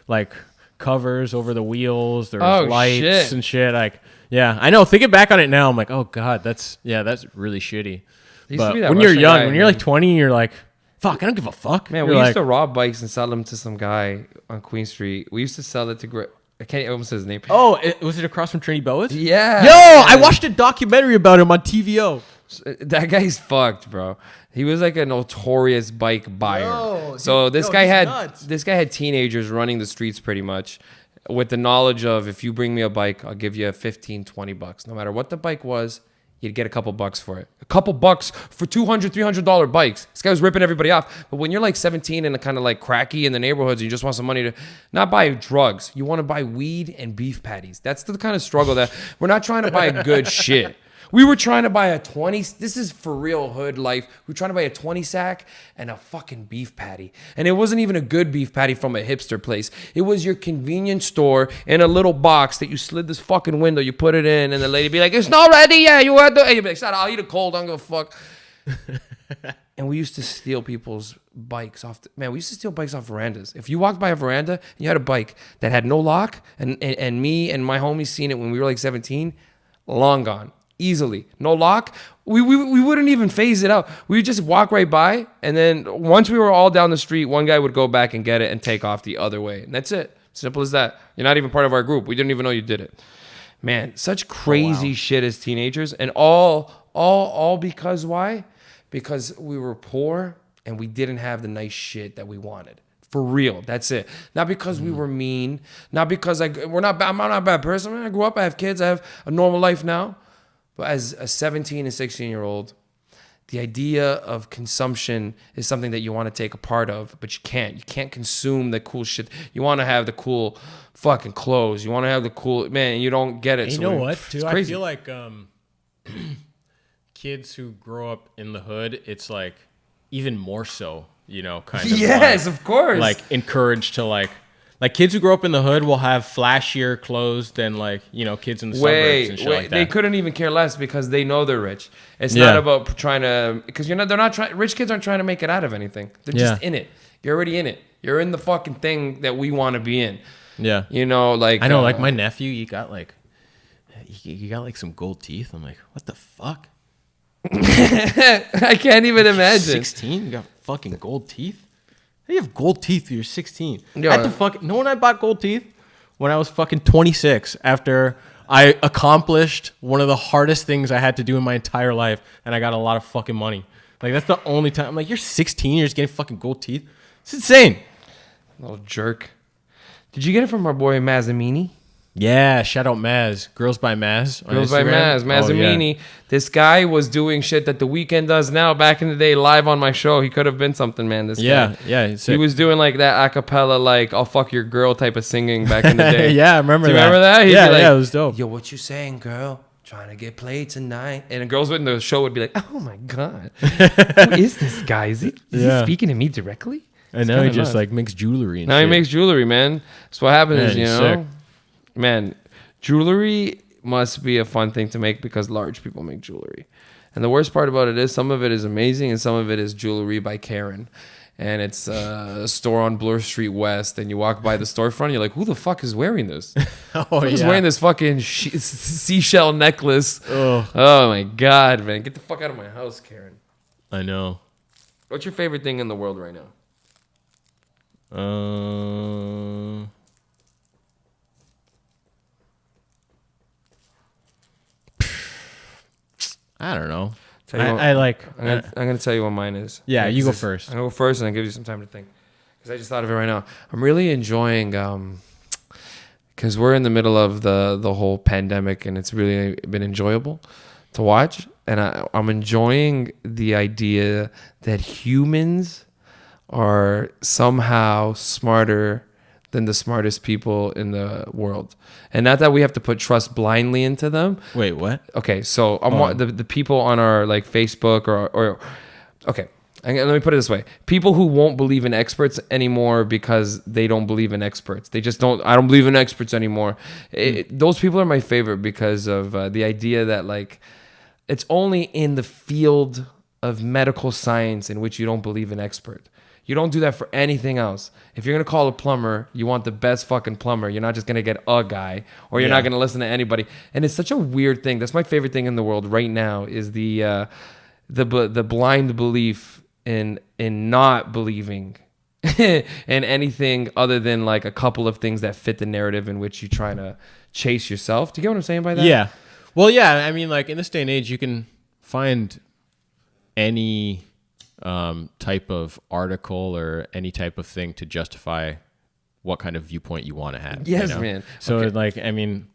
Speaker 2: like covers over the wheels. There's lights and shit. Like, yeah, I know. Thinking back on it now, I'm like, oh god, that's really shitty. But when you're young, when you're like 20, you're like, fuck, I don't give a fuck.
Speaker 1: Man, we used to rob bikes and sell them to some guy on Queen Street. We used to sell it to. I can't almost say his name.
Speaker 2: Oh, was it across from Trinity Boas?
Speaker 1: Yeah.
Speaker 2: Yo, I watched a documentary about him on TVO.
Speaker 1: That guy's fucked, bro. He was like a notorious bike buyer. This guy had teenagers running the streets pretty much with the knowledge of, if you bring me a bike, I'll give you $15-$20. No matter what the bike was, you'd get a couple bucks for it. A couple bucks for $200-$300 bikes. This guy was ripping everybody off. But when you're like 17 and kind of like cracky in the neighborhoods, and you just want some money to not buy drugs. You want to buy weed and beef patties. That's the kind of struggle that we're not trying to buy good shit. We were trying to buy a 20. This is for real hood life. We were trying to buy a 20 sack and a fucking beef patty. And it wasn't even a good beef patty from a hipster place. It was your convenience store in a little box that you slid this fucking window, you put it in, and the lady be like, it's not ready yet. You had to. And you'd be like, I'll eat it cold. I don't give a fuck. And we used to steal people's bikes off. We used to steal bikes off verandas. If you walked by a veranda and you had a bike that had no lock, and me and my homies seen it when we were like 17, long gone. Easily. No lock. We wouldn't even phase it out. We would just walk right by, and then once we were all down the street, one guy would go back and get it and take off the other way. And that's it. Simple as that. You're not even part of our group. We didn't even know you did it. Man, such crazy shit as teenagers. And all because why? Because we were poor and we didn't have the nice shit that we wanted. For real, that's it. Not because we were mean. Not because I'm not a bad person. I grew up. I have kids. I have a normal life now. But as a 17 and 16-year-old, the idea of consumption is something that you want to take a part of, but you can't. You can't consume the cool shit. You want to have the cool fucking clothes. You want to have the cool... Man, you don't get it.
Speaker 2: You know what, too? I feel like kids who grow up in the hood, it's like even more so, you know, kind of.
Speaker 1: Yes, of course.
Speaker 2: Like encouraged to like kids who grow up in the hood will have flashier clothes than like, you know, kids in the suburbs and shit like that.
Speaker 1: They couldn't even care less because they know they're rich. It's not about trying to, because they're not trying, rich kids aren't trying to make it out of anything. They're just in it. You're already in it. You're in the fucking thing that we want to be in.
Speaker 2: Yeah.
Speaker 1: You know, like.
Speaker 2: I know, like my nephew, you got like some gold teeth. I'm like, what the fuck?
Speaker 1: I can't even imagine.
Speaker 2: 16? You got fucking gold teeth? How do you have gold teeth when you're 16?
Speaker 1: Yo,
Speaker 2: I had to fucking, know when I bought gold teeth? When I was fucking 26, after I accomplished one of the hardest things I had to do in my entire life, and I got a lot of fucking money. Like, that's the only time. I'm like, you're 16, you're just getting fucking gold teeth? It's insane.
Speaker 1: Little jerk. Did you get it from our boy Mazzamini?
Speaker 2: Yeah, shout out Maz. Girls by Maz.
Speaker 1: Girls by Maz. Mazzamini. Oh, yeah. This guy was doing shit that The Weeknd does now. Back in the day, live on my show, he could have been something, man. This guy.
Speaker 2: Yeah.
Speaker 1: He was doing like that acapella, like "I'll fuck your girl" type of singing back in the day.
Speaker 2: Yeah, I remember.
Speaker 1: Do you remember that?
Speaker 2: Yeah, like, it was dope.
Speaker 1: Yo, what you saying, girl? Trying to get played tonight. And the girls in the show would be like, "Oh my god, who is this guy? Is he speaking to me directly?"
Speaker 2: And now he just like makes jewelry. And
Speaker 1: now
Speaker 2: shit.
Speaker 1: He makes jewelry, man. That's what happens,
Speaker 2: man,
Speaker 1: you know.
Speaker 2: sick.
Speaker 1: Man, jewelry must be a fun thing to make because large people make jewelry. And the worst part about it is some of it is amazing and some of it is jewelry by Karen. And it's a store on Bloor Street West. And you walk by the storefront, you're like, who the fuck is wearing this? Who's wearing this fucking seashell necklace? Oh my God, man. Get the fuck out of my house, Karen.
Speaker 2: I know.
Speaker 1: What's your favorite thing in the world right now?
Speaker 2: I don't know.
Speaker 1: I'm gonna tell you what mine is.
Speaker 2: Yeah, you go first.
Speaker 1: I'm gonna go first, and I'll give you some time to think, because I just thought of it right now. I'm really enjoying, because we're in the middle of the whole pandemic, and it's really been enjoyable to watch. And I'm enjoying the idea that humans are somehow smarter than the smartest people in the world. And not that we have to put trust blindly into them.
Speaker 2: Wait, what?
Speaker 1: Okay, so the people on our like Facebook or okay, let me put it this way. People who won't believe in experts anymore because they don't believe in experts. They just don't, I don't believe in experts anymore. Those people are my favorite because of the idea that like it's only in the field of medical science in which you don't believe in expert. You don't do that for anything else. If you're going to call a plumber, you want the best fucking plumber. You're not just going to get a guy, or you're not going to listen to anybody. And it's such a weird thing. That's my favorite thing in the world right now is the blind belief in not believing in anything other than like a couple of things that fit the narrative in which you're trying to chase yourself. Do you get what I'm saying by that?
Speaker 2: Yeah. Well, yeah. I mean, like in this day and age, you can find any type of article or any type of thing to justify what kind of viewpoint you want to have.
Speaker 1: Yes,
Speaker 2: you know?
Speaker 1: man.
Speaker 2: So
Speaker 1: okay.
Speaker 2: like, I mean,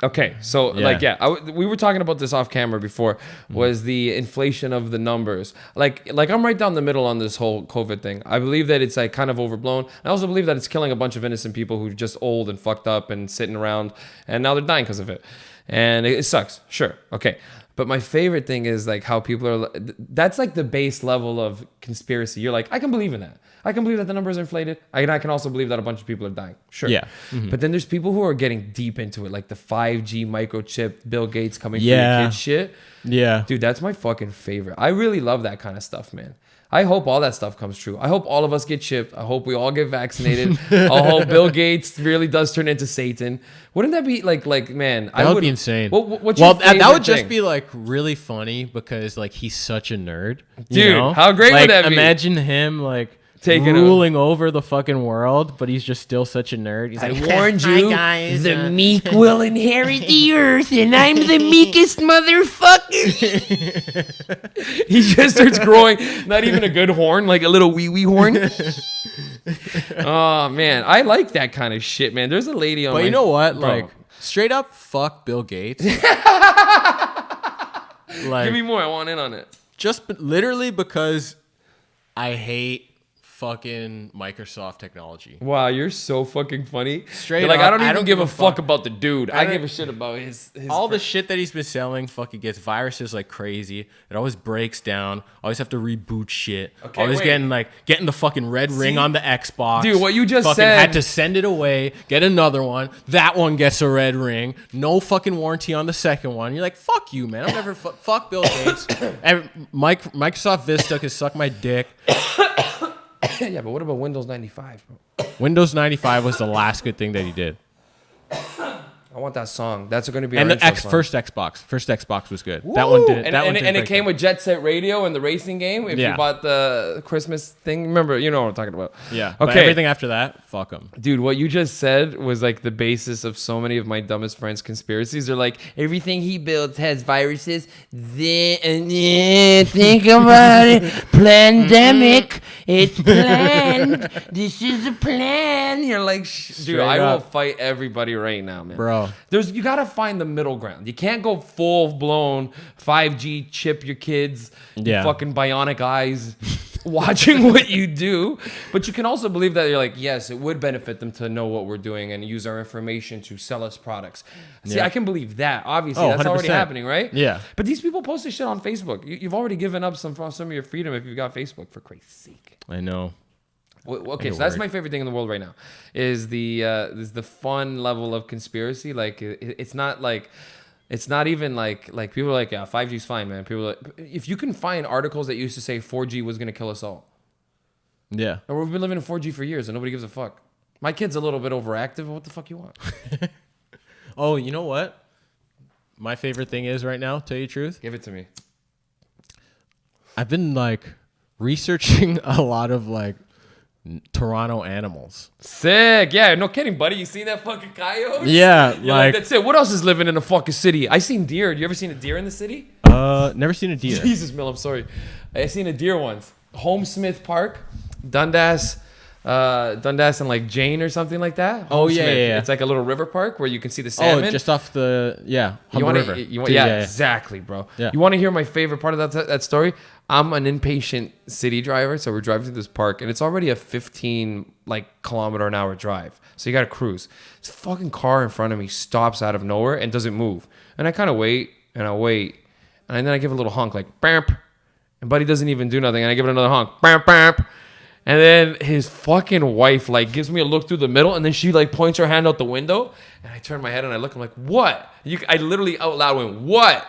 Speaker 1: okay. So we were talking about this off camera before, was the inflation of the numbers. Like I'm right down the middle on this whole COVID thing. I believe that it's like kind of overblown. I also believe that it's killing a bunch of innocent people who are just old and fucked up and sitting around and now they're dying because of it. And it sucks. Sure. Okay. But my favorite thing is like how people are, that's like the base level of conspiracy. You're like, I can believe in that. I can believe that the numbers are inflated. I can also believe that a bunch of people are dying. Sure.
Speaker 2: Yeah. Mm-hmm.
Speaker 1: But then there's people who are getting deep into it, like the 5G microchip, Bill Gates coming for your kids shit.
Speaker 2: Yeah.
Speaker 1: Dude, that's my fucking favorite. I really love that kind of stuff, man. I hope all that stuff comes true. I hope all of us get chipped. I hope we all get vaccinated. I hope Bill Gates really does turn into Satan. Wouldn't that be like man?
Speaker 2: That would be insane.
Speaker 1: What's your favorite
Speaker 2: that would just
Speaker 1: thing?
Speaker 2: be like really funny because like he's such a nerd.
Speaker 1: Dude,
Speaker 2: you know?
Speaker 1: how great
Speaker 2: like,
Speaker 1: would that be?
Speaker 2: Imagine him like ruling over the fucking world, but he's just still such a nerd. He's like,
Speaker 3: I warned you,
Speaker 2: guys,
Speaker 3: the meek will inherit the earth, and I'm the meekest motherfucker.
Speaker 1: He just starts growing, not even a good horn, like a little wee horn. Oh man, I like that kind of shit, man. There's a lady on.
Speaker 2: But you know what? Like straight up, fuck Bill Gates.
Speaker 1: Like, give me more. I want in on it.
Speaker 2: Just literally because I hate fucking Microsoft technology.
Speaker 1: Wow, you're so fucking funny.
Speaker 2: Straight
Speaker 1: You're like,
Speaker 2: up,
Speaker 1: I don't even give a fuck about the dude. I
Speaker 2: don't-
Speaker 1: give a shit about his
Speaker 2: All the shit that he's been selling fucking gets viruses like crazy. It always breaks down. Always have to reboot shit.
Speaker 1: Okay,
Speaker 2: always
Speaker 1: wait.
Speaker 2: getting the fucking red ring on the Xbox.
Speaker 1: Dude, what you just
Speaker 2: fucking
Speaker 1: said-
Speaker 2: had to send it away, get another one. That one gets a red ring. No fucking warranty on the second one. You're like, fuck you, man. I'm never fuck Bill Gates. And Microsoft Vista can suck my dick.
Speaker 1: Yeah, but what about Windows 95, bro?
Speaker 2: Windows 95 was the last good thing that he did.
Speaker 1: I want that song. That's going to be
Speaker 2: And
Speaker 1: our
Speaker 2: the
Speaker 1: intro song.
Speaker 2: first Xbox was good. That one did.
Speaker 1: And,
Speaker 2: that one
Speaker 1: and,
Speaker 2: did
Speaker 1: and it
Speaker 2: break
Speaker 1: came
Speaker 2: down.
Speaker 1: with Jet Set Radio and the racing game. If
Speaker 2: Yeah.
Speaker 1: you bought the Christmas thing, remember, you know what I'm talking about.
Speaker 2: Yeah. But
Speaker 1: Okay.
Speaker 2: everything after that, fuck them.
Speaker 1: Dude, what you just said was like the basis of so many of my dumbest friends' conspiracies. They're like, everything he builds has viruses. Then think about it. Pandemic. It's planned. This is a plan. You're like, dude,
Speaker 2: Straight
Speaker 1: I will
Speaker 2: up.
Speaker 1: fight everybody right now, man.
Speaker 2: Bro.
Speaker 1: You gotta find the middle ground. You can't go full blown 5G chip your kids,
Speaker 2: Yeah.
Speaker 1: fucking bionic eyes, watching what you do. But you can also believe that you're like, yes, it would benefit them to know what we're doing and use our information to sell us products. See,
Speaker 2: Yeah.
Speaker 1: I can believe that. Obviously,
Speaker 2: Oh,
Speaker 1: that's already
Speaker 2: 100%.
Speaker 1: happening, right?
Speaker 2: Yeah.
Speaker 1: But these people post this shit on Facebook. You've already given up some of your freedom if you've got Facebook, for Christ's sake.
Speaker 2: I know.
Speaker 1: Okay, so that's my favorite thing in the world right now is the fun level of conspiracy. Like it's not even like people are like, yeah, 5G is fine, man. People are like, if you can find articles that used to say 4G was gonna kill us all,
Speaker 2: Yeah.
Speaker 1: and we've been living in 4G for years and nobody gives a fuck. My kid's a little bit overactive, but what the fuck you want?
Speaker 2: Oh, you know what? My favorite thing is right now, tell you the truth.
Speaker 1: Give it to me.
Speaker 2: I've been like researching a lot of like Toronto animals.
Speaker 1: Sick, yeah, no kidding, buddy. You seen that fucking coyote?
Speaker 2: Yeah,
Speaker 1: You're like, that's it. What else is living in a fucking city? I seen deer. You ever seen a deer in the city?
Speaker 2: Never seen a deer.
Speaker 1: Jesus, Mill, I'm sorry. I seen a deer once. Homesmith Park, Dundas and like Jane or something like that.
Speaker 2: Oh, yeah,
Speaker 1: Homesmith.
Speaker 2: yeah.
Speaker 1: It's like a little river park where you can see the salmon.
Speaker 2: Oh, just off the
Speaker 1: you
Speaker 2: Humber
Speaker 1: want
Speaker 2: River.
Speaker 1: to,
Speaker 2: Yeah.
Speaker 1: exactly, bro.
Speaker 2: Yeah.
Speaker 1: You want to hear my favorite part of that story? I'm an impatient city driver, so we're driving through this park, and it's already a 15 kilometer an hour drive. So you got to cruise. This fucking car in front of me stops out of nowhere and doesn't move, and I kind of wait, and then I give a little honk like bamp, and Buddy doesn't even do nothing, and I give it another honk, bamp bamp. And then his fucking wife gives me a look through the middle, and then she points her hand out the window, and I turn my head and I look. I'm like, "What?" I literally out loud went, "What?"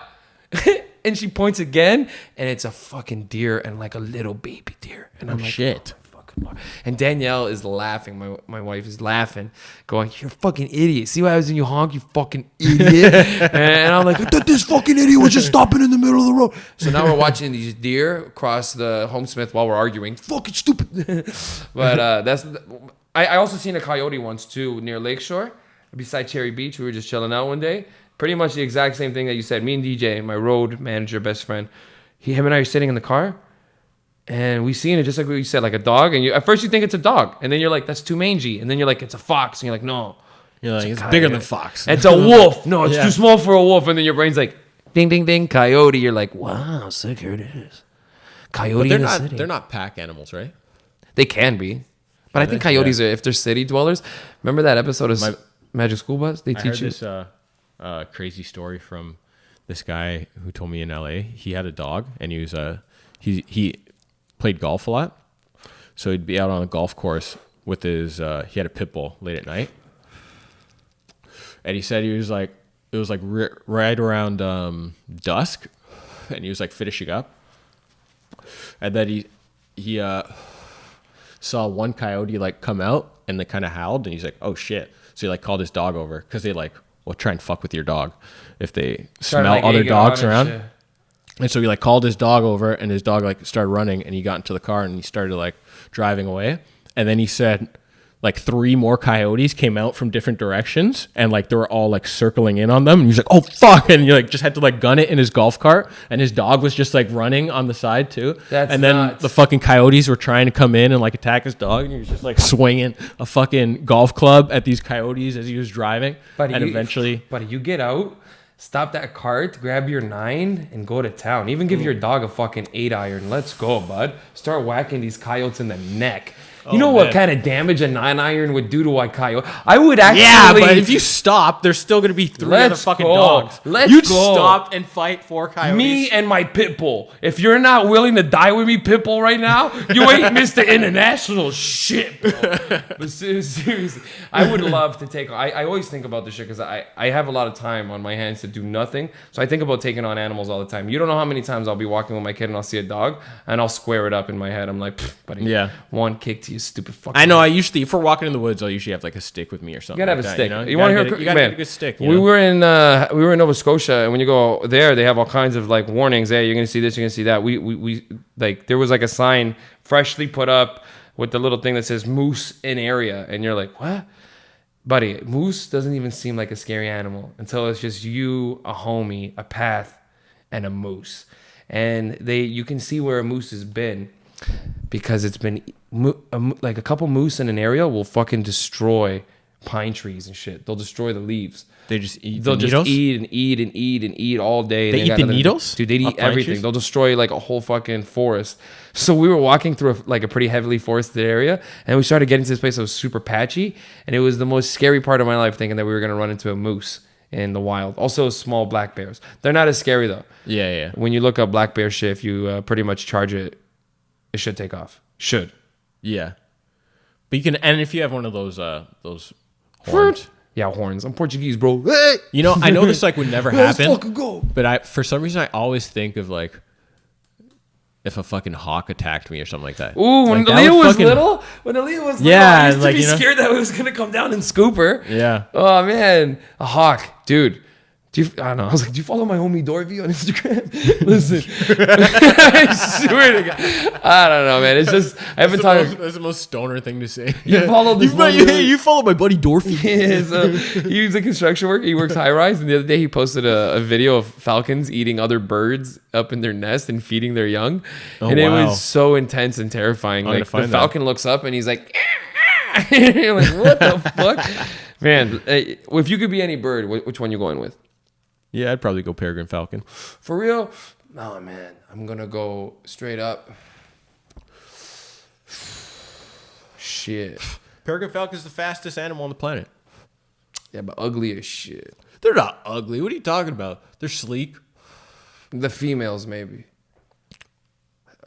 Speaker 1: And she points again, and it's a fucking deer and like a little baby deer. And I'm like,
Speaker 2: shit.
Speaker 1: "Oh my fucking Lord." And Danielle is laughing. My wife is laughing, going, "You're a fucking idiot. See why I was in you honk, you fucking idiot." And I'm like, "I thought this fucking idiot was just stopping in the middle of the road." So now we're watching these deer cross the Homesmith while we're arguing. Fucking stupid. But I also seen a coyote once too near Lakeshore, beside Cherry Beach. We were just chilling out one day. Pretty much the exact same thing that you said. Me and DJ, my road manager, best friend, him and I are sitting in the car, and we seen it just like what you said, like a dog. And at first you think it's a dog, and then you're like, "That's too mangy," and then you're like, "It's a fox," and you're like, "No,
Speaker 2: You're like, it's bigger than fox.
Speaker 1: it's a wolf." No, it's
Speaker 2: Yeah.
Speaker 1: too small for a wolf. And then your brain's like, "Ding, ding, ding, coyote." You're like, "Wow, sick, here it is." Coyote
Speaker 2: But
Speaker 1: in the city.
Speaker 2: they're not pack animals, right?
Speaker 1: They can be, but I think coyotes are if they're city dwellers. Remember that episode of Magic School Bus? They
Speaker 2: I heard
Speaker 1: teach you.
Speaker 2: this crazy story from this guy who told me in LA. He had a dog, and he was he played golf a lot, so he'd be out on a golf course with his. He had a pit bull late at night, and he said he was like it was like right around dusk, and he was like finishing up, and then he saw one coyote come out and they kind of howled, and he's like, "Oh shit!" So he called his dog over because they will try and fuck with your dog if they smell other dogs around.
Speaker 1: Shit.
Speaker 2: And so he called his dog over, and his dog started running, and he got into the car and he started driving away. And then he said 3 more coyotes came out from different directions, and they were all circling in on them. And he's like, "Oh fuck!" And you just had to gun it in his golf cart, and his dog was just running on the side too.
Speaker 1: That's
Speaker 2: and then
Speaker 1: nuts.
Speaker 2: the fucking coyotes were trying to come in and attack his dog, and he was just swinging a fucking golf club at these coyotes as he was driving.
Speaker 1: Buddy,
Speaker 2: and eventually,
Speaker 1: buddy, you get out, Stop that cart, grab your 9, and go to town. Even give your dog a fucking 8-iron. Let's go, bud. Start whacking these coyotes in the neck. You know what kind of damage a 9-iron would do to a coyote? I would actually...
Speaker 2: Yeah, but if you stop, there's still going to be 3 other fucking dogs.
Speaker 1: You'd
Speaker 2: stop and fight 4 coyotes.
Speaker 1: Me and my pit bull. If you're not willing to die with me, pit bull, right now, you ain't Mr. International shit, bro. But seriously, I would love to take... I always think about this shit because I have a lot of time on my hands to do nothing. So I think about taking on animals all the time. You don't know how many times I'll be walking with my kid and I'll see a dog and I'll square it up in my head. I'm like, buddy, one kick to you stupid fucking...
Speaker 2: I know. I usually, if we're walking in the woods, I'll usually have like a stick with me or something.
Speaker 1: You gotta have a stick. You want to hear?
Speaker 2: You gotta get a good stick.
Speaker 1: We were in Nova Scotia, and when you go there, they have all kinds of like warnings. Hey, you're gonna see this, you're gonna see that. We like there was like a sign freshly put up with the little thing that says moose in area, and you're like, what? Buddy, moose doesn't even seem like a scary animal until it's just you, a homie, a path, and a moose, and you can see where a moose has been. Because it's been like a couple moose in an area will fucking destroy pine trees and shit. They'll destroy the leaves.
Speaker 2: They just eat.
Speaker 1: They'll just eat and eat and eat and eat all day.
Speaker 2: They eat the needles?
Speaker 1: Dude, they eat everything. They'll destroy like a whole fucking forest. So we were walking through a pretty heavily forested area, and we started getting to this place that was super patchy, and it was the most scary part of my life, thinking that we were gonna run into a moose in the wild. Also, small black bears. They're not as scary though.
Speaker 2: Yeah.
Speaker 1: When you look up black bear shit, if you pretty much charge it. It should take off. Should.
Speaker 2: Yeah. But you can, and if you have one of those horns.
Speaker 1: Yeah, horns. I'm Portuguese, bro. Hey!
Speaker 2: You know, I know this like would never happen.
Speaker 1: Let's fucking go.
Speaker 2: But for some reason, I always think of like if a fucking hawk attacked me or something like that.
Speaker 1: Ooh, when Aaliyah was little, I used to be scared that it was gonna come down and scoop her.
Speaker 2: Yeah.
Speaker 1: Oh man, a hawk, dude. I don't know. I was like, do you follow my homie Dorvey on Instagram? Listen, I swear to God, I don't know, man. It's just I haven't talked.
Speaker 2: That's the most stoner thing to say.
Speaker 1: You follow this.
Speaker 2: You follow my buddy Dorothy.
Speaker 1: Yeah, so he's a construction worker. He works high rise, and the other day he posted a video of falcons eating other birds up in their nest and feeding their young, and it was so intense and terrifying. Like the falcon looks up and he's like, you're like, what the fuck, man? If you could be any bird, which one you going with?
Speaker 2: Yeah, I'd probably go peregrine falcon.
Speaker 1: For real? Oh, man. I'm going to go straight up. Shit.
Speaker 2: Peregrine falcon is the fastest animal on the planet.
Speaker 1: Yeah, but ugly as shit.
Speaker 2: They're not ugly. What are you talking about? They're sleek.
Speaker 1: The females, maybe.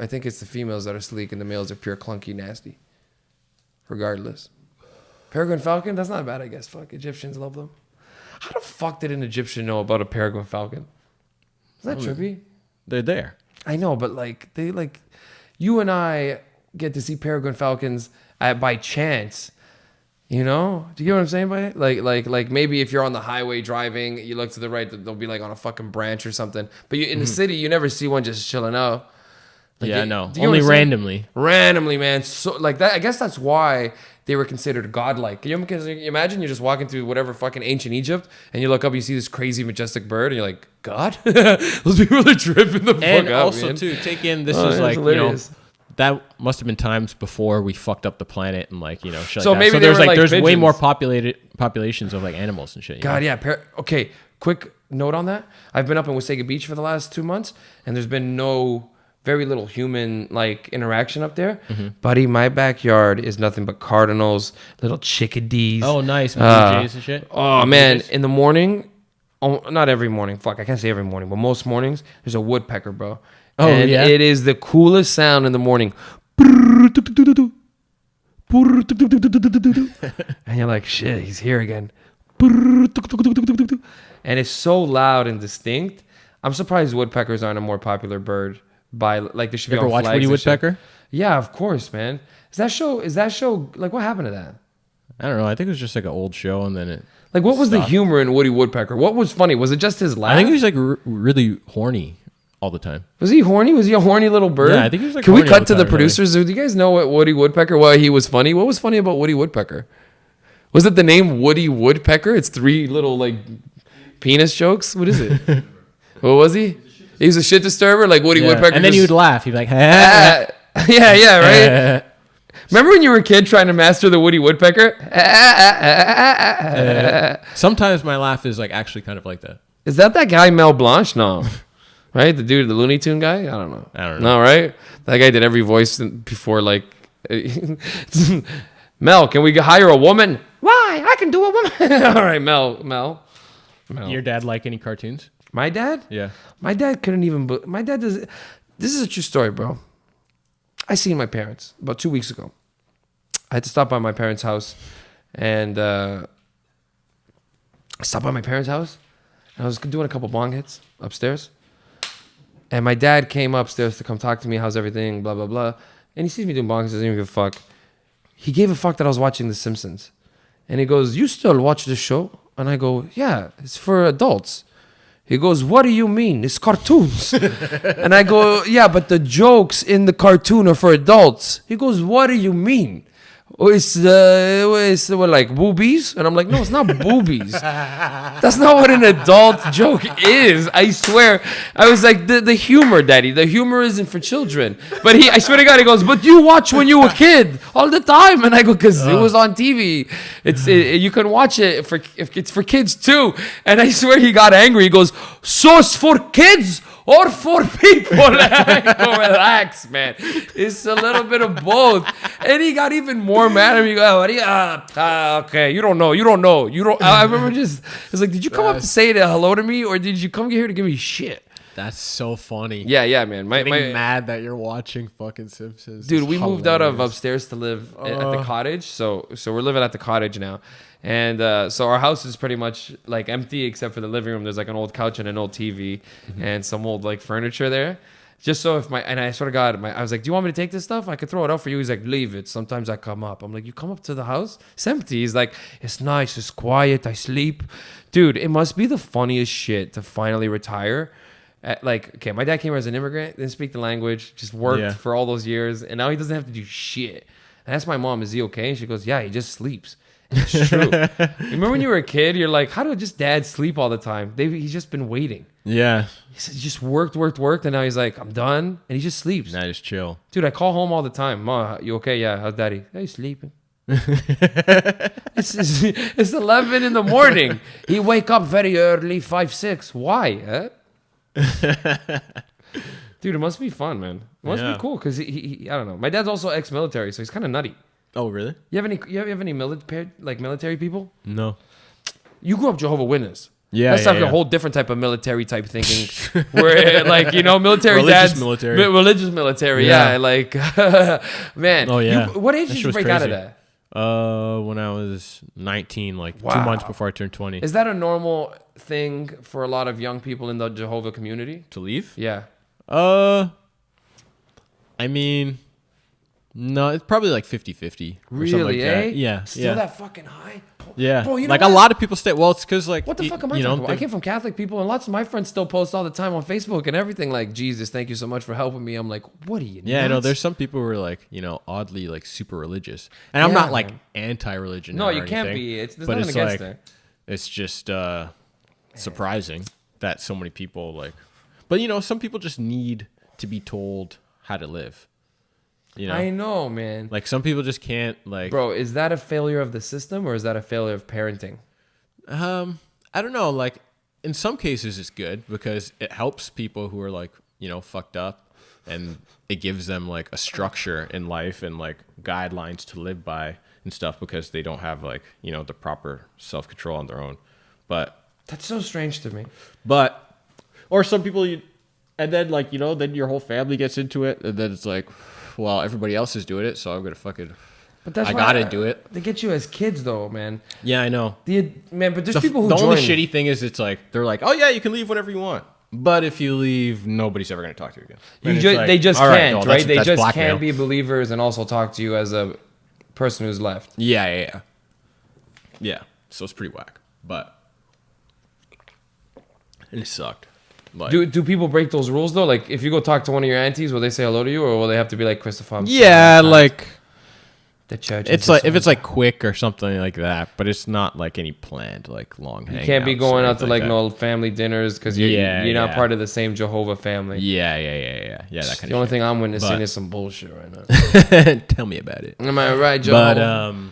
Speaker 1: I think it's the females that are sleek and the males are pure clunky nasty. Regardless. Peregrine falcon? That's not bad, I guess. Fuck, Egyptians love them. How the fuck did an Egyptian know about a peregrine falcon? Is that trippy?
Speaker 2: They're there.
Speaker 1: I know, but you and I get to see peregrine falcons by chance. You know? Do you get what I'm saying by it? Like maybe if you're on the highway driving, you look to the right, they'll be like on a fucking branch or something. But in the city, you never see one just chilling out.
Speaker 2: No. Only randomly.
Speaker 1: Randomly, man. So like that. I guess that's why they were considered godlike. Because you imagine you're just walking through whatever fucking ancient Egypt, and you look up, you see this crazy majestic bird, and you're like, God, those people are tripping the fuck out.
Speaker 2: And also
Speaker 1: man.
Speaker 2: too, take in this is like hilarious. That must have been times before we fucked up the planet and shut
Speaker 1: so
Speaker 2: down.
Speaker 1: Maybe
Speaker 2: so there's
Speaker 1: pigeons.
Speaker 2: way more populations of like animals and shit.
Speaker 1: God, yeah. Okay, quick note on that. I've been up in Wasaga Beach for the last 2 months, and there's been very little human interaction up there. Mm-hmm. Buddy, my backyard is nothing but cardinals, little chickadees.
Speaker 2: Oh, nice. Blue jays and shit.
Speaker 1: Oh, man. In the morning, not every morning. Fuck, I can't say every morning, but most mornings, there's a woodpecker, bro.
Speaker 2: Oh,
Speaker 1: and
Speaker 2: yeah?
Speaker 1: it is the coolest sound in the morning. And you're like, shit, he's here again. And it's so loud and distinct. I'm surprised woodpeckers aren't a more popular bird. There should be.
Speaker 2: You ever watch Woody Woodpecker?
Speaker 1: Yeah, of course, man. Is that show like what happened to that?
Speaker 2: I don't know. I think it was just like an old show, and then it.
Speaker 1: Like, what was the humor in Woody Woodpecker? What was funny? Was it just his laugh?
Speaker 2: I think he was like really horny all the time.
Speaker 1: Was he horny? Was he a horny little bird?
Speaker 2: Yeah, I think he was like.
Speaker 1: Can we cut to the producers? Really. Do you guys know what Woody Woodpecker? Why he was funny? What was funny about Woody Woodpecker? Was it the name Woody Woodpecker? It's 3 little penis jokes. What is it? What was he? He was a shit disturber, like Woody Woodpecker.
Speaker 2: And then he would laugh. He'd be like,
Speaker 1: yeah, right? Remember when you were a kid trying to master the Woody Woodpecker?
Speaker 2: Sometimes my laugh is actually kind of like that.
Speaker 1: Is that guy Mel Blanc? No. Right? The dude, the Looney Tune guy? I don't know. No, right? That guy did every voice before, like... Mel, can we hire a woman? Why? I can do a woman. All right, Mel.
Speaker 2: Your dad like any cartoons?
Speaker 1: My dad?
Speaker 2: Yeah.
Speaker 1: My dad couldn't even... My dad does... This is a true story, bro. I seen my parents about 2 weeks ago. I had to stop by my parents' house. And I stopped by my parents' house. And I was doing a couple bong hits upstairs. And my dad came upstairs to come talk to me. How's everything? Blah, blah, blah. And he sees me doing bong hits. Doesn't even give a fuck. He gave a fuck that I was watching The Simpsons. And he goes, you still watch this show? And I go, yeah, it's for adults. He goes, what do you mean? It's cartoons. And I go, yeah, but the jokes in the cartoon are for adults. He goes, what do you mean? It's what, like boobies? And I'm like, no, it's not boobies. That's not what an adult joke is. I swear. I was like, the humor, daddy. The humor isn't for children. But I swear to God, he goes, but you watch when you were a kid all the time. And I go, because it was on TV. You can watch it if it's for kids too. And I swear he got angry. He goes, so it's for kids or for people? I go, relax, man. It's a little bit of both. And he got even more mad at me. Okay, you don't know. I remember it's like, did you come up to say hello to me, or did you come here to give me shit?
Speaker 2: That's so funny.
Speaker 1: Yeah, man.
Speaker 2: Getting mad that you're watching fucking Simpsons.
Speaker 1: Dude, we moved out of upstairs to live at the cottage. So we're living at the cottage now. And so our house is pretty much like empty except for the living room. There's like an old couch and an old TV and some old like furniture there. Just so and I sort of I was like, do you want me to take this stuff? I could throw it out for you. He's like, leave it. Sometimes I come up. I'm like, you come up to the house? It's empty. He's like, it's nice. It's quiet. I sleep. Dude, it must be the funniest shit to finally retire. Okay, my dad came here as an immigrant, didn't speak the language, just worked for all those years. And now he doesn't have to do shit. And I asked my mom, is he okay? And she goes, yeah, he just sleeps. It's true. Remember when you were a kid, you're like, how do just dad sleep all the time? He's just been waiting.
Speaker 2: Yeah.
Speaker 1: He just worked, and now he's like, I'm done, and he just sleeps.
Speaker 2: Now just chill.
Speaker 1: Dude, I call home all the time. Ma, you okay? Yeah, how's daddy? Hey, he's sleeping. It's 11 in the morning. He wake up very early, 5, 6. Why? Huh? Dude, it must be fun, man. It must be cool, because he I don't know. My dad's also ex-military, so he's kind of nutty.
Speaker 2: Oh, really?
Speaker 1: You have any military people?
Speaker 2: No.
Speaker 1: You grew up Jehovah's Witness.
Speaker 2: Yeah,
Speaker 1: that's like a whole different type of military type thinking, where military
Speaker 2: religious
Speaker 1: dads,
Speaker 2: military.
Speaker 1: Religious military, like man.
Speaker 2: Oh yeah.
Speaker 1: What age did you break out of that?
Speaker 2: When I was 19, like 2 months before I turned 20.
Speaker 1: Is that a normal thing for a lot of young people in the Jehovah community
Speaker 2: To leave?
Speaker 1: Yeah.
Speaker 2: I mean, no, it's probably like 50-50.
Speaker 1: Really,
Speaker 2: like Yeah.
Speaker 1: Still that fucking high?
Speaker 2: Yeah.
Speaker 1: Bro,
Speaker 2: like a lot of people stay. Well, it's because like.
Speaker 1: What the fuck am I talking about? I came from Catholic people, and lots of my friends still post all the time on Facebook and everything like, Jesus, thank you so much for helping me. I'm like, what are you nuts?
Speaker 2: Yeah, I know. There's some people who are like, oddly like super religious. And I'm not like anti-religion.
Speaker 1: No, you can't be. There's nothing against it.
Speaker 2: It's just surprising that so many people like. But, some people just need to be told how to live.
Speaker 1: I know, man.
Speaker 2: Like some people just can't like.
Speaker 1: Bro, is that a failure of the system or is that a failure of parenting?
Speaker 2: I don't know. Like in some cases it's good because it helps people who are like, fucked up, and it gives them like a structure in life and like guidelines to live by and stuff because they don't have like, the proper self-control on their own. But
Speaker 1: that's so strange to me.
Speaker 2: Or some people and then like, then your whole family gets into it and then it's like, well, everybody else is doing it, so I'm going to fucking... But I gotta do it.
Speaker 1: They get you as kids, though, man.
Speaker 2: Yeah, I know.
Speaker 1: But there's people who join...
Speaker 2: The only shitty thing is it's like, they're like, oh yeah, you can leave whenever you want. But if you leave, nobody's ever going to talk to you again.
Speaker 1: They just can't, right? They just can't be believers and also talk to you as a person who's left.
Speaker 2: Yeah. Yeah, so it's pretty whack. But... And it sucked. Like,
Speaker 1: do people break those rules though? Like if you go talk to one of your aunties, will they say hello to you, or will they have to be like Christopher?
Speaker 2: Yeah, like
Speaker 1: the church.
Speaker 2: It's like if it's like quick or something like that, but it's not like any planned like long.
Speaker 1: You can't be going out to like no family dinners because you're not part of the same Jehovah family.
Speaker 2: Yeah. That kind of.
Speaker 1: The only thing I'm witnessing is some bullshit right now.
Speaker 2: Tell me about it.
Speaker 1: Am I right, Jehovah?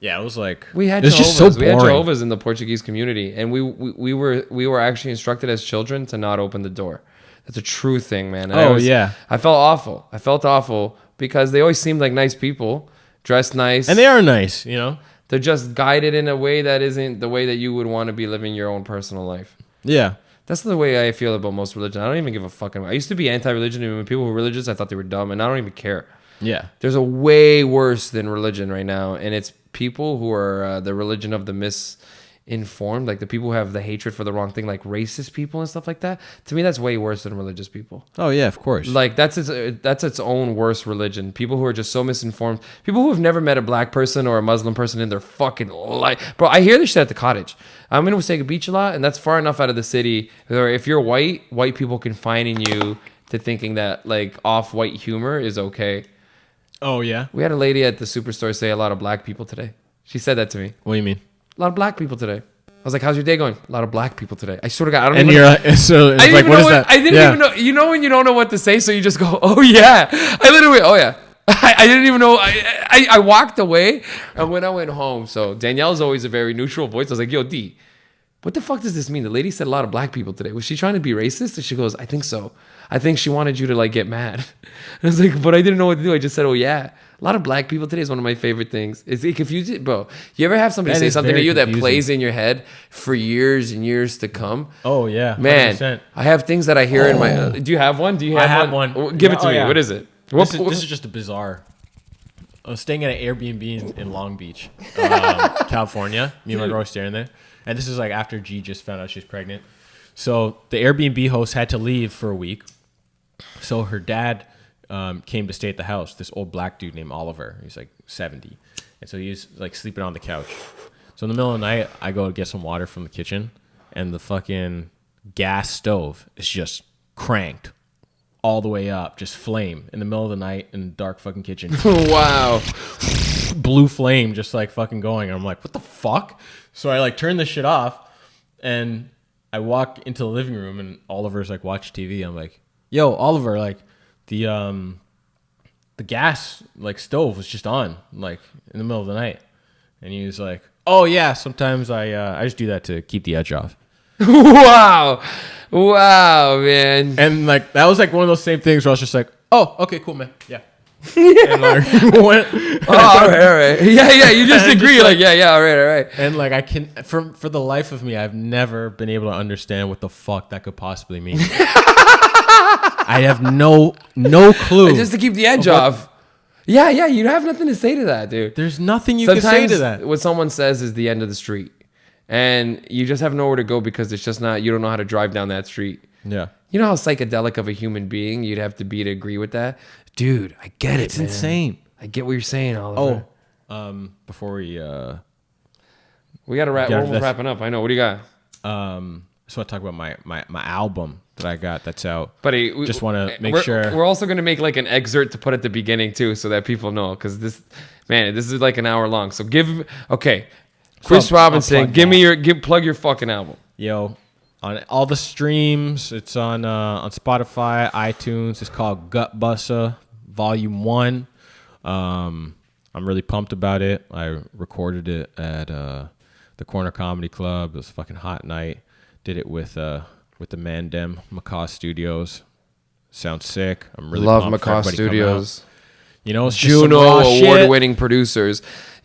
Speaker 2: Yeah, it was like
Speaker 1: We had
Speaker 2: it's
Speaker 1: Jehovah's.
Speaker 2: just so
Speaker 1: We had
Speaker 2: boring.
Speaker 1: Jehovah's in the Portuguese community, and we were actually instructed as children to not open the door. That's a true thing, man. And
Speaker 2: Yeah.
Speaker 1: I felt awful. I felt awful because they always seemed like nice people, dressed nice,
Speaker 2: And they are nice, you know.
Speaker 1: they're just guided in a way that isn't the way that you would want to be living your own personal life.
Speaker 2: Yeah.
Speaker 1: That's the way I feel about most religion. I don't even give a fucking. I used to be anti-religion, and when people were religious, I thought they were dumb, and I don't even care.
Speaker 2: Yeah.
Speaker 1: There's a way worse than religion right now, and it's people who are the religion of the misinformed, like the people who have the hatred for the wrong thing, like racist people and stuff like that. To me, that's way worse than religious people.
Speaker 2: Oh yeah, of course.
Speaker 1: Like that's its own worst religion. People who are just so misinformed. People who have never met a black person or a Muslim person in their fucking life. Bro, I hear this shit at the cottage. I'm in Wasaga Beach a lot, and that's far enough out of the city where if you're white people can fine you to thinking that like off-white humor is okay.
Speaker 2: Oh yeah.
Speaker 1: We had a lady at the superstore say a lot of black people today. She said that to me.
Speaker 2: What do you mean?
Speaker 1: A lot of black people today. I was like, "How's your day going?" A lot of black people today. I swear to God, I don't.
Speaker 2: And
Speaker 1: even
Speaker 2: you're like, so it's
Speaker 1: I didn't
Speaker 2: like,
Speaker 1: even
Speaker 2: what
Speaker 1: know
Speaker 2: is
Speaker 1: what,
Speaker 2: that?
Speaker 1: I didn't
Speaker 2: Yeah.
Speaker 1: even know. You know when you don't know what to say, so you just go, "Oh yeah." I literally, "Oh yeah." I didn't even know. I walked away, and when I went home, so Danielle's always a very neutral voice. I was like, "Yo, D, what the fuck does this mean?" The lady said a lot of black people today. Was she trying to be racist? And she goes, "I think so. I think she wanted you to like get mad." And I was like, "But I didn't know what to do." I just said, "Oh yeah." A lot of black people today is one of my favorite things. It confuses, bro. You ever have somebody
Speaker 2: That
Speaker 1: say
Speaker 2: is
Speaker 1: something to
Speaker 2: very
Speaker 1: you that
Speaker 2: confusing.
Speaker 1: plays in your head for years and years to come?
Speaker 2: Oh yeah.
Speaker 1: Man,
Speaker 2: 100%.
Speaker 1: I have things that I hear in my. Do you have one? Do you have
Speaker 2: I have
Speaker 1: one?
Speaker 2: one.
Speaker 1: Give it
Speaker 2: Yeah,
Speaker 1: to
Speaker 2: oh,
Speaker 1: me.
Speaker 2: yeah.
Speaker 1: What is it?
Speaker 2: This is just a bizarre. I was staying at an Airbnb in Long Beach, California. Me and my girl were staying there, and this is like after G just found out she's pregnant. So the Airbnb host had to leave for a week. So her dad came to stay at the house. This old black dude named Oliver. He's like 70, and so he's like sleeping on the couch. So in the middle of the night, I go to get some water from the kitchen, and the fucking gas stove is just cranked all the way up, just flame in the middle of the night in the dark fucking kitchen.
Speaker 1: Wow.
Speaker 2: Blue flame just like fucking going. And I'm like, what the fuck? So I like turn this shit off and I walk into the living room and Oliver's like watch TV. I'm like, yo, Oliver, like the gas like stove was just on like in the middle of the night. And he was like, oh yeah, sometimes I just do that to keep the edge off.
Speaker 1: Wow. Wow, man.
Speaker 2: And like that was like one of those same things where I was just like, oh, okay, cool, man. Yeah. And like went,
Speaker 1: Oh, all right. Yeah. You just agree.
Speaker 2: just
Speaker 1: Like, yeah, all right.
Speaker 2: and like I can for the life of me, I've never been able to understand what the fuck that could possibly mean. I have no clue.
Speaker 1: Just to keep the edge off. Yeah. You have nothing to say to that, dude.
Speaker 2: There's nothing you can say to that.
Speaker 1: What someone says is the end of the street. And you just have nowhere to go because it's just not, you don't know how to drive down that street.
Speaker 2: Yeah.
Speaker 1: You know how psychedelic of a human being you'd have to be to agree with that? Dude, I get it,
Speaker 2: It's
Speaker 1: man.
Speaker 2: insane.
Speaker 1: I get what you're saying, Oliver.
Speaker 2: Before we
Speaker 1: We got to wrap.
Speaker 2: Yeah,
Speaker 1: We're
Speaker 2: that's-
Speaker 1: wrapping up. I know. What do you got?
Speaker 2: I just want to talk about my album that I got that's out.
Speaker 1: Buddy,
Speaker 2: Just wanna make
Speaker 1: we're-
Speaker 2: sure-
Speaker 1: We're also going to make like an excerpt to put at the beginning too so that people know because this is like an hour long. So Chris
Speaker 2: I'll
Speaker 1: Robinson,
Speaker 2: plug
Speaker 1: give
Speaker 2: that.
Speaker 1: me plug your fucking album.
Speaker 2: Yo, on all the streams, it's on Spotify, iTunes. It's called Gut Bussa Volume 1. I'm really pumped about it. I recorded it at the Corner Comedy Club. It was a fucking hot night. Did it with the Mandem Macaw Studios. Sounds sick. I'm really
Speaker 1: Love
Speaker 2: pumped for
Speaker 1: Macaw
Speaker 2: everybody to come out.
Speaker 1: Studios.
Speaker 2: You know, it's just some
Speaker 1: Juno
Speaker 2: raw shit.
Speaker 1: award-winning producers.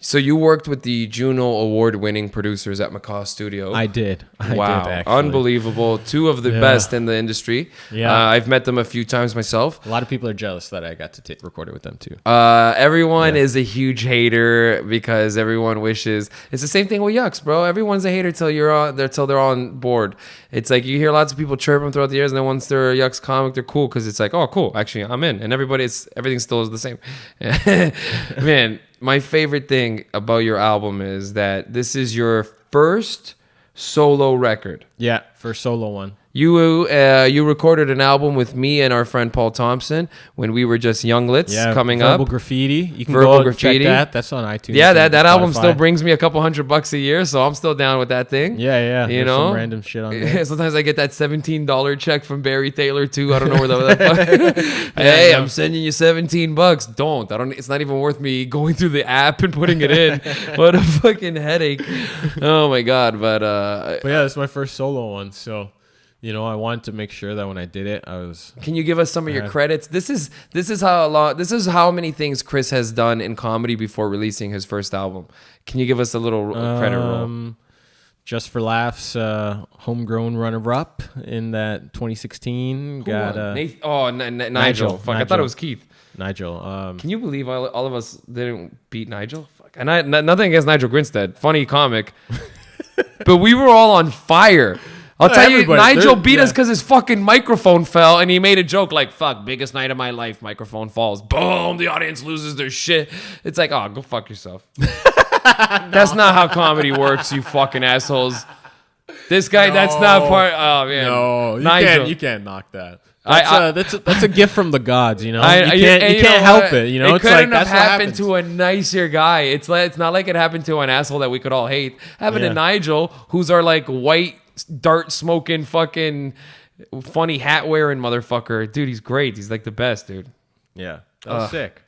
Speaker 1: So you worked with the Juno award-winning producers at Macaw Studio.
Speaker 2: I did. I
Speaker 1: Wow,
Speaker 2: did, actually.
Speaker 1: unbelievable. Two of the
Speaker 2: Yeah.
Speaker 1: best in the industry.
Speaker 2: Yeah.
Speaker 1: I've met them a few times myself.
Speaker 2: A lot of people are jealous that I got to record it with them too.
Speaker 1: Everyone is a huge hater because everyone wishes it's the same thing with Yucks, bro. Everyone's a hater till they're on board. It's like you hear lots of people chirp them throughout the years, and then once they're a Yucks comic, they're cool because it's like, oh, cool, actually, I'm in, and everything still is the same. Man, my favorite thing about your album is that this is your first solo record.
Speaker 2: Yeah, for solo one.
Speaker 1: You recorded an album with me and our friend Paul Thompson when we were just younglets coming
Speaker 2: Verbal
Speaker 1: up.
Speaker 2: Graffiti. You can
Speaker 1: Verbal
Speaker 2: go
Speaker 1: Graffiti.
Speaker 2: check that. That's on iTunes.
Speaker 1: Yeah,
Speaker 2: and
Speaker 1: that album
Speaker 2: Spotify.
Speaker 1: still brings me a couple $100 a year, so I'm still down with that thing.
Speaker 2: Yeah.
Speaker 1: You
Speaker 2: There's
Speaker 1: know,
Speaker 2: some random shit on there.
Speaker 1: Sometimes I get that $17 check from Barry Taylor too. I don't know where the hey, I'm sending you $17. Don't. I don't. It's not even worth me going through the app and putting it in. What a fucking headache. Oh my god. But
Speaker 2: yeah, it's my first solo one, so. I wanted to make sure that when I did it, I was.
Speaker 1: Can you give us some of your credits? This is how many things Chris has done in comedy before releasing his first album. Can you give us a little credit roll?
Speaker 2: Just for Laughs, homegrown runner-up in that 2016. Got
Speaker 1: Nigel. Fuck, I thought it was Keith.
Speaker 2: Nigel.
Speaker 1: Can you believe all of us didn't beat Nigel? Fuck. And nothing against Nigel Grinstead, funny comic, but we were all on fire. I'll tell you, Nigel beat us because his fucking microphone fell, and he made a joke like, fuck, biggest night of my life, microphone falls. Boom, the audience loses their shit. It's like, oh, go fuck yourself. That's not how comedy works, you fucking assholes. This guy, that's not part. Oh, man.
Speaker 2: No,
Speaker 1: Nigel.
Speaker 2: you can't knock that. That's a gift from the gods, you can't
Speaker 1: you know
Speaker 2: help it.
Speaker 1: It couldn't have happened to a nicer guy. It's not like it happened to an asshole that we could all hate. Happened to Nigel, who's our like white dart smoking fucking funny hat wearing motherfucker. Dude, he's great. He's like the best, dude.
Speaker 2: Yeah, that was sick.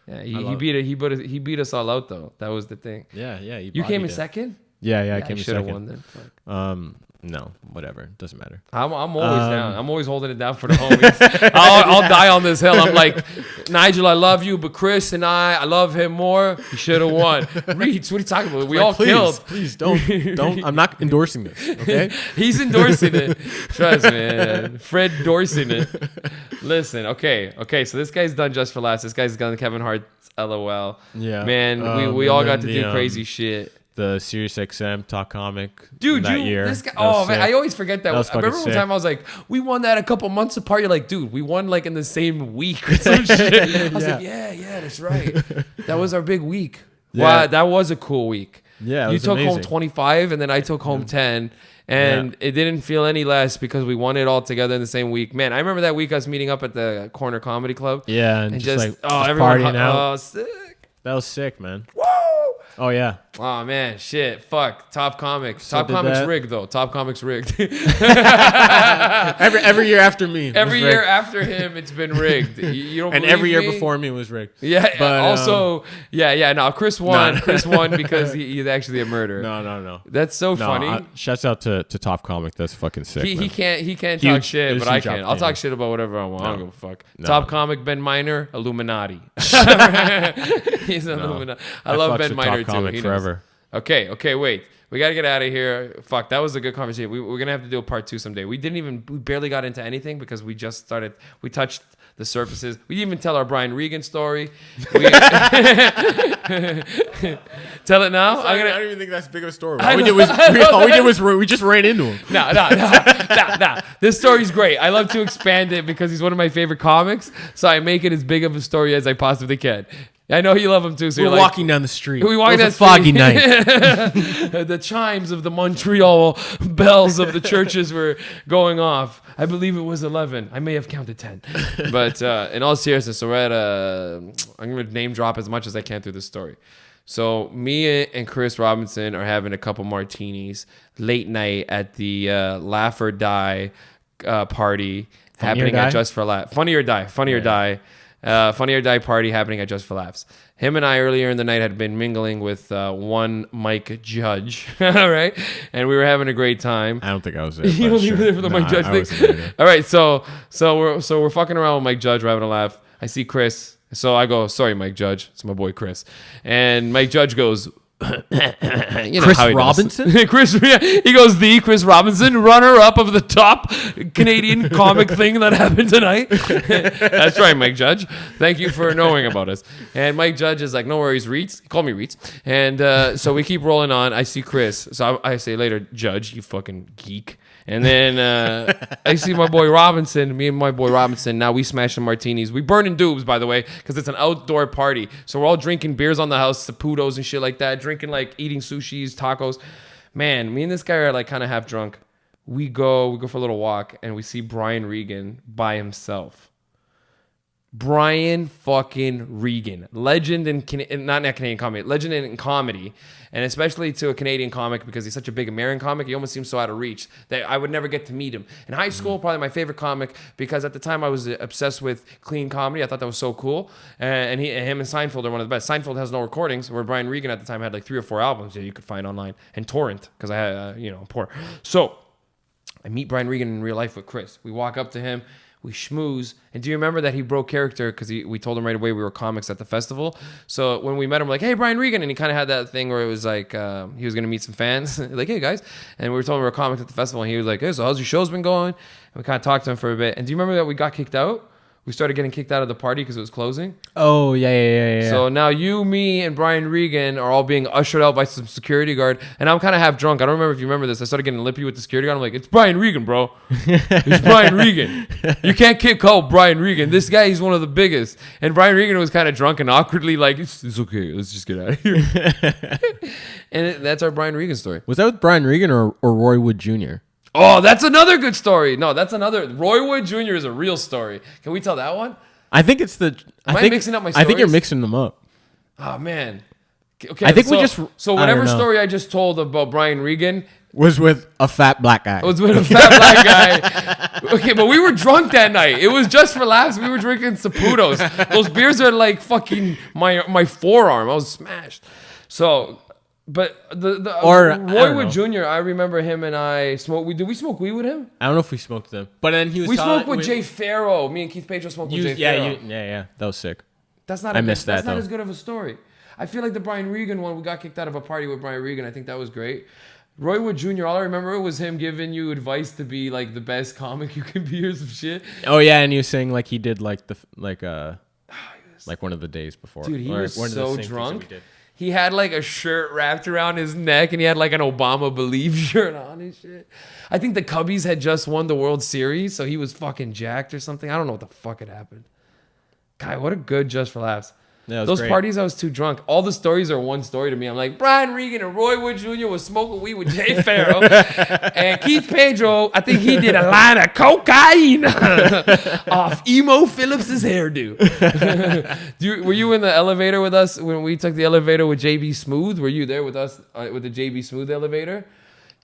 Speaker 1: Yeah, he beat us all out though. That was the thing.
Speaker 2: Yeah.
Speaker 1: You came in second?
Speaker 2: Yeah, I came in second.
Speaker 1: Won then. Fuck.
Speaker 2: No, whatever. Doesn't matter.
Speaker 1: I'm always down. I'm always holding it down for the homies. I'll die on this hill. I'm like, Nigel, I love you, but Chris and I love him more. He should have won. Reeds, what are you talking about? We all killed.
Speaker 2: Please don't. I'm not endorsing this. Okay.
Speaker 1: He's endorsing it. Trust me, man. Fred endorsing it. Listen, okay. So this guy's done Just for Laughs. This guy's done Kevin Hart's LOL.
Speaker 2: Yeah.
Speaker 1: Man, we all got to do crazy shit.
Speaker 2: The Sirius XM Talk Comic,
Speaker 1: dude.
Speaker 2: that year.
Speaker 1: This guy. Oh man, I always forget that.
Speaker 2: I
Speaker 1: remember one time I was like, we won that a couple months apart. You're like, dude, we won like in the same week or some shit. I was like, yeah, that's right. That was our big week.
Speaker 2: Yeah.
Speaker 1: Wow, that was a cool week.
Speaker 2: Yeah,
Speaker 1: you took home 25, and then I took home 10. And it didn't feel any less because we won it all together in the same week. Man, I remember that week us meeting up at the Corner Comedy Club.
Speaker 2: Yeah, and just like
Speaker 1: everyone
Speaker 2: partying out.
Speaker 1: Oh, sick.
Speaker 2: That was sick, man.
Speaker 1: Woo!
Speaker 2: Oh yeah.
Speaker 1: Oh man, shit, fuck. Top Comics. Top Comics rigged though. Top Comics rigged.
Speaker 2: every year after me.
Speaker 1: Every year after him, it's been rigged. You don't.
Speaker 2: And
Speaker 1: believe
Speaker 2: every year
Speaker 1: me?
Speaker 2: before me was rigged.
Speaker 1: Yeah.
Speaker 2: But,
Speaker 1: also, No, Chris won. No. Chris won because he's actually a murderer.
Speaker 2: No.
Speaker 1: That's so funny.
Speaker 2: Shouts out to Top Comic. That's fucking sick.
Speaker 1: He can't
Speaker 2: Huge,
Speaker 1: talk shit, but I can.
Speaker 2: job,
Speaker 1: I'll talk shit about whatever I want. I don't give a fuck. Top Comic Ben Miner, Illuminati. He's an Illuminati. I love Ben Miner
Speaker 2: Top
Speaker 1: too.
Speaker 2: Comic forever.
Speaker 1: Okay, wait. We got to get out of here. Fuck, that was a good conversation. We're going to have to do a part 2 someday. We barely got into anything because we just started. We touched the surfaces. We didn't even tell our Brian Regan story. Tell it now.
Speaker 2: I don't even think that's big of a story. All we did was we just ran into him.
Speaker 1: No. This story's great. I love to expand it because he's one of my favorite comics. So I make it as big of a story as I possibly can. I know you love him too. So
Speaker 2: we're walking down the street.
Speaker 1: We walking
Speaker 2: down the street. Foggy night.
Speaker 1: The chimes of the Montreal bells of the churches were going off. I believe it was 11. I may have counted 10. But in all seriousness, so we're at I'm going to name drop as much as I can through this story. So me and Chris Robinson are having a couple martinis late night at the Laugh or Die party happening at Just for Laughs. Funny or Die. Funny or Die party happening at Just for Laughs. Him and I earlier in the night had been mingling with one Mike Judge, all right, and we were having a great time.
Speaker 2: I don't think I was there.
Speaker 1: You don't even there for the Mike Judge thing. All right, so we're fucking around with Mike Judge, we're having a laugh. I see Chris, so I go, "Sorry, Mike Judge, it's my boy Chris," and Mike Judge goes.
Speaker 2: Chris Robinson?
Speaker 1: Chris, he goes, the Chris Robinson, runner-up of the top Canadian comic thing that happened tonight. That's right, Mike Judge. Thank you for knowing about us. And Mike Judge is like, no worries, Reeds. Call me Reeds. And so we keep rolling on. I see Chris. So I say later, Judge, you fucking geek. And then I see my boy Robinson, me and my boy Robinson. Now we smashing martinis. We burning doobs, by the way, because it's an outdoor party. So we're all drinking beers on the house, Saputos and shit like that. Drinking, like, eating sushis, tacos. Man, me and this guy are, like, kind of half drunk. we go for a little walk, and we see Brian Regan by himself. Brian fucking Regan, legend in not Canadian comedy, legend in comedy, and especially to a Canadian comic because he's such a big American comic. He almost seems so out of reach that I would never get to meet him. In high school, probably my favorite comic because at the time I was obsessed with clean comedy. I thought that was so cool, and him and Seinfeld are one of the best. Seinfeld has no recordings, where Brian Regan at the time had like 3 or 4 albums that you could find online and torrent because I had poor. So I meet Brian Regan in real life with Chris. We walk up to him. We schmooze. And do you remember that he broke character because we told him right away we were comics at the festival? So when we met him, we're like, hey, Brian Regan. And he kind of had that thing where it was like he was going to meet some fans. Like, hey, guys. And we were told we were comics at the festival. And he was like, hey, so how's your show's been going? And we kind of talked to him for a bit. And do you remember that we got kicked out? We started getting kicked out of the party because it was closing.
Speaker 2: Oh, yeah.
Speaker 1: So now you, me, and Brian Regan are all being ushered out by some security guard. And I'm kind of half drunk. I don't remember if you remember this. I started getting lippy with the security guard. I'm like, it's Brian Regan, bro. It's Brian Regan. You can't kick out Brian Regan. This guy, he's one of the biggest. And Brian Regan was kind of drunk and awkwardly like, it's okay. Let's just get out of here. And that's our Brian Regan story.
Speaker 2: Was that with Brian Regan or Roy Wood Jr.?
Speaker 1: Oh, that's another good story. No, that's another. Roy Wood Jr. is a real story. Can we tell that one?
Speaker 2: I think it's the.
Speaker 1: Am I mixing up my stories?
Speaker 2: I think you're mixing them up.
Speaker 1: Oh, man. Okay,
Speaker 2: I think we just.
Speaker 1: So whatever story I just told about Brian Regan
Speaker 2: was with a fat black guy.
Speaker 1: It was with a fat black guy. Okay, but we were drunk that night. It was just for laughs. We were drinking Saputos. Those beers are like fucking my forearm. I was smashed. So. But Roy Wood Jr., I remember him and I smoked. Did we smoke weed with him?
Speaker 2: I don't know if we smoked them. But then he was.
Speaker 1: We smoked with Jay Farrow. Me and Keith Pedro smoked with Jay Farrow.
Speaker 2: Yeah. That was sick.
Speaker 1: That's not. That's not as good of a story. I feel like the Brian Regan one. We got kicked out of a party with Brian Regan. I think that was great. Roy Wood Jr. All I remember was him giving you advice to be like the best comic you can be or some shit.
Speaker 2: Oh yeah, and he was saying like he did like like one of the days before.
Speaker 1: Dude, he was so drunk. He had like a shirt wrapped around his neck and he had like an Obama Believe shirt on and shit. I think the Cubbies had just won the World Series, so he was fucking jacked or something. I don't know what the fuck had happened. God, what a good Just for Laughs.
Speaker 2: Yeah,
Speaker 1: those
Speaker 2: great.
Speaker 1: parties, I was too drunk. All the stories are one story to me. I'm like, Brian Regan and Roy Wood Jr. was smoking weed with Jay Farrow. And Keith Pedro, I think he did a line of cocaine off Emo Phillips's hairdo. Were you in the elevator with us when we took the elevator with JB Smooth? Were you there with us with the JB Smooth elevator?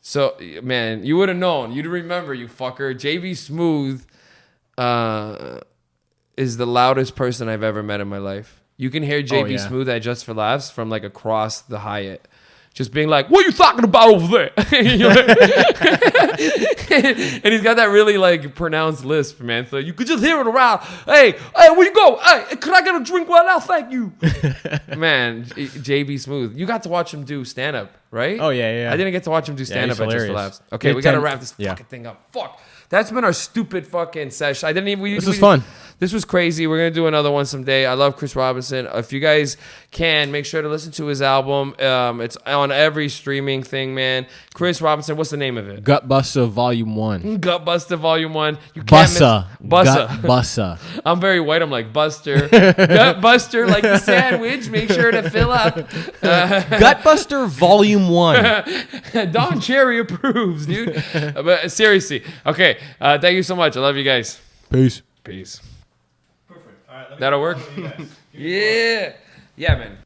Speaker 1: So, man, you would have known. You'd remember, you fucker. JB Smooth is the loudest person I've ever met in my life. You can hear JB Smooth at Just for Laughs from like across the Hyatt. Just being like, what are you talking about over there? And he's got that really like pronounced lisp, man. So you could just hear it around. Hey, where you go? Hey, could I get a drink right now? Thank you. Man, JB Smooth. You got to watch him do stand-up, right?
Speaker 2: Oh, yeah.
Speaker 1: I didn't get to watch him do stand-up at Just for Laughs. Okay, we got to wrap this fucking thing up. Fuck. That's been our stupid fucking session.
Speaker 2: This was fun.
Speaker 1: This was crazy. We're going to do another one someday. I love Chris Robinson. If you guys can, make sure to listen to his album. It's on every streaming thing, man. Chris Robinson, what's the name of it?
Speaker 2: Gut Bussa Volume 1.
Speaker 1: Gut Bussa Volume 1. You can't
Speaker 2: Bussa. Gut Bussa.
Speaker 1: I'm very white. I'm like, Buster. Gut Buster, like the sandwich. Make sure to fill up.
Speaker 2: Gut Buster Volume 1.
Speaker 1: Don Cherry approves, dude. But seriously. Okay. Thank you so much. I love you guys.
Speaker 2: Peace.
Speaker 1: That'll work. Yeah, man.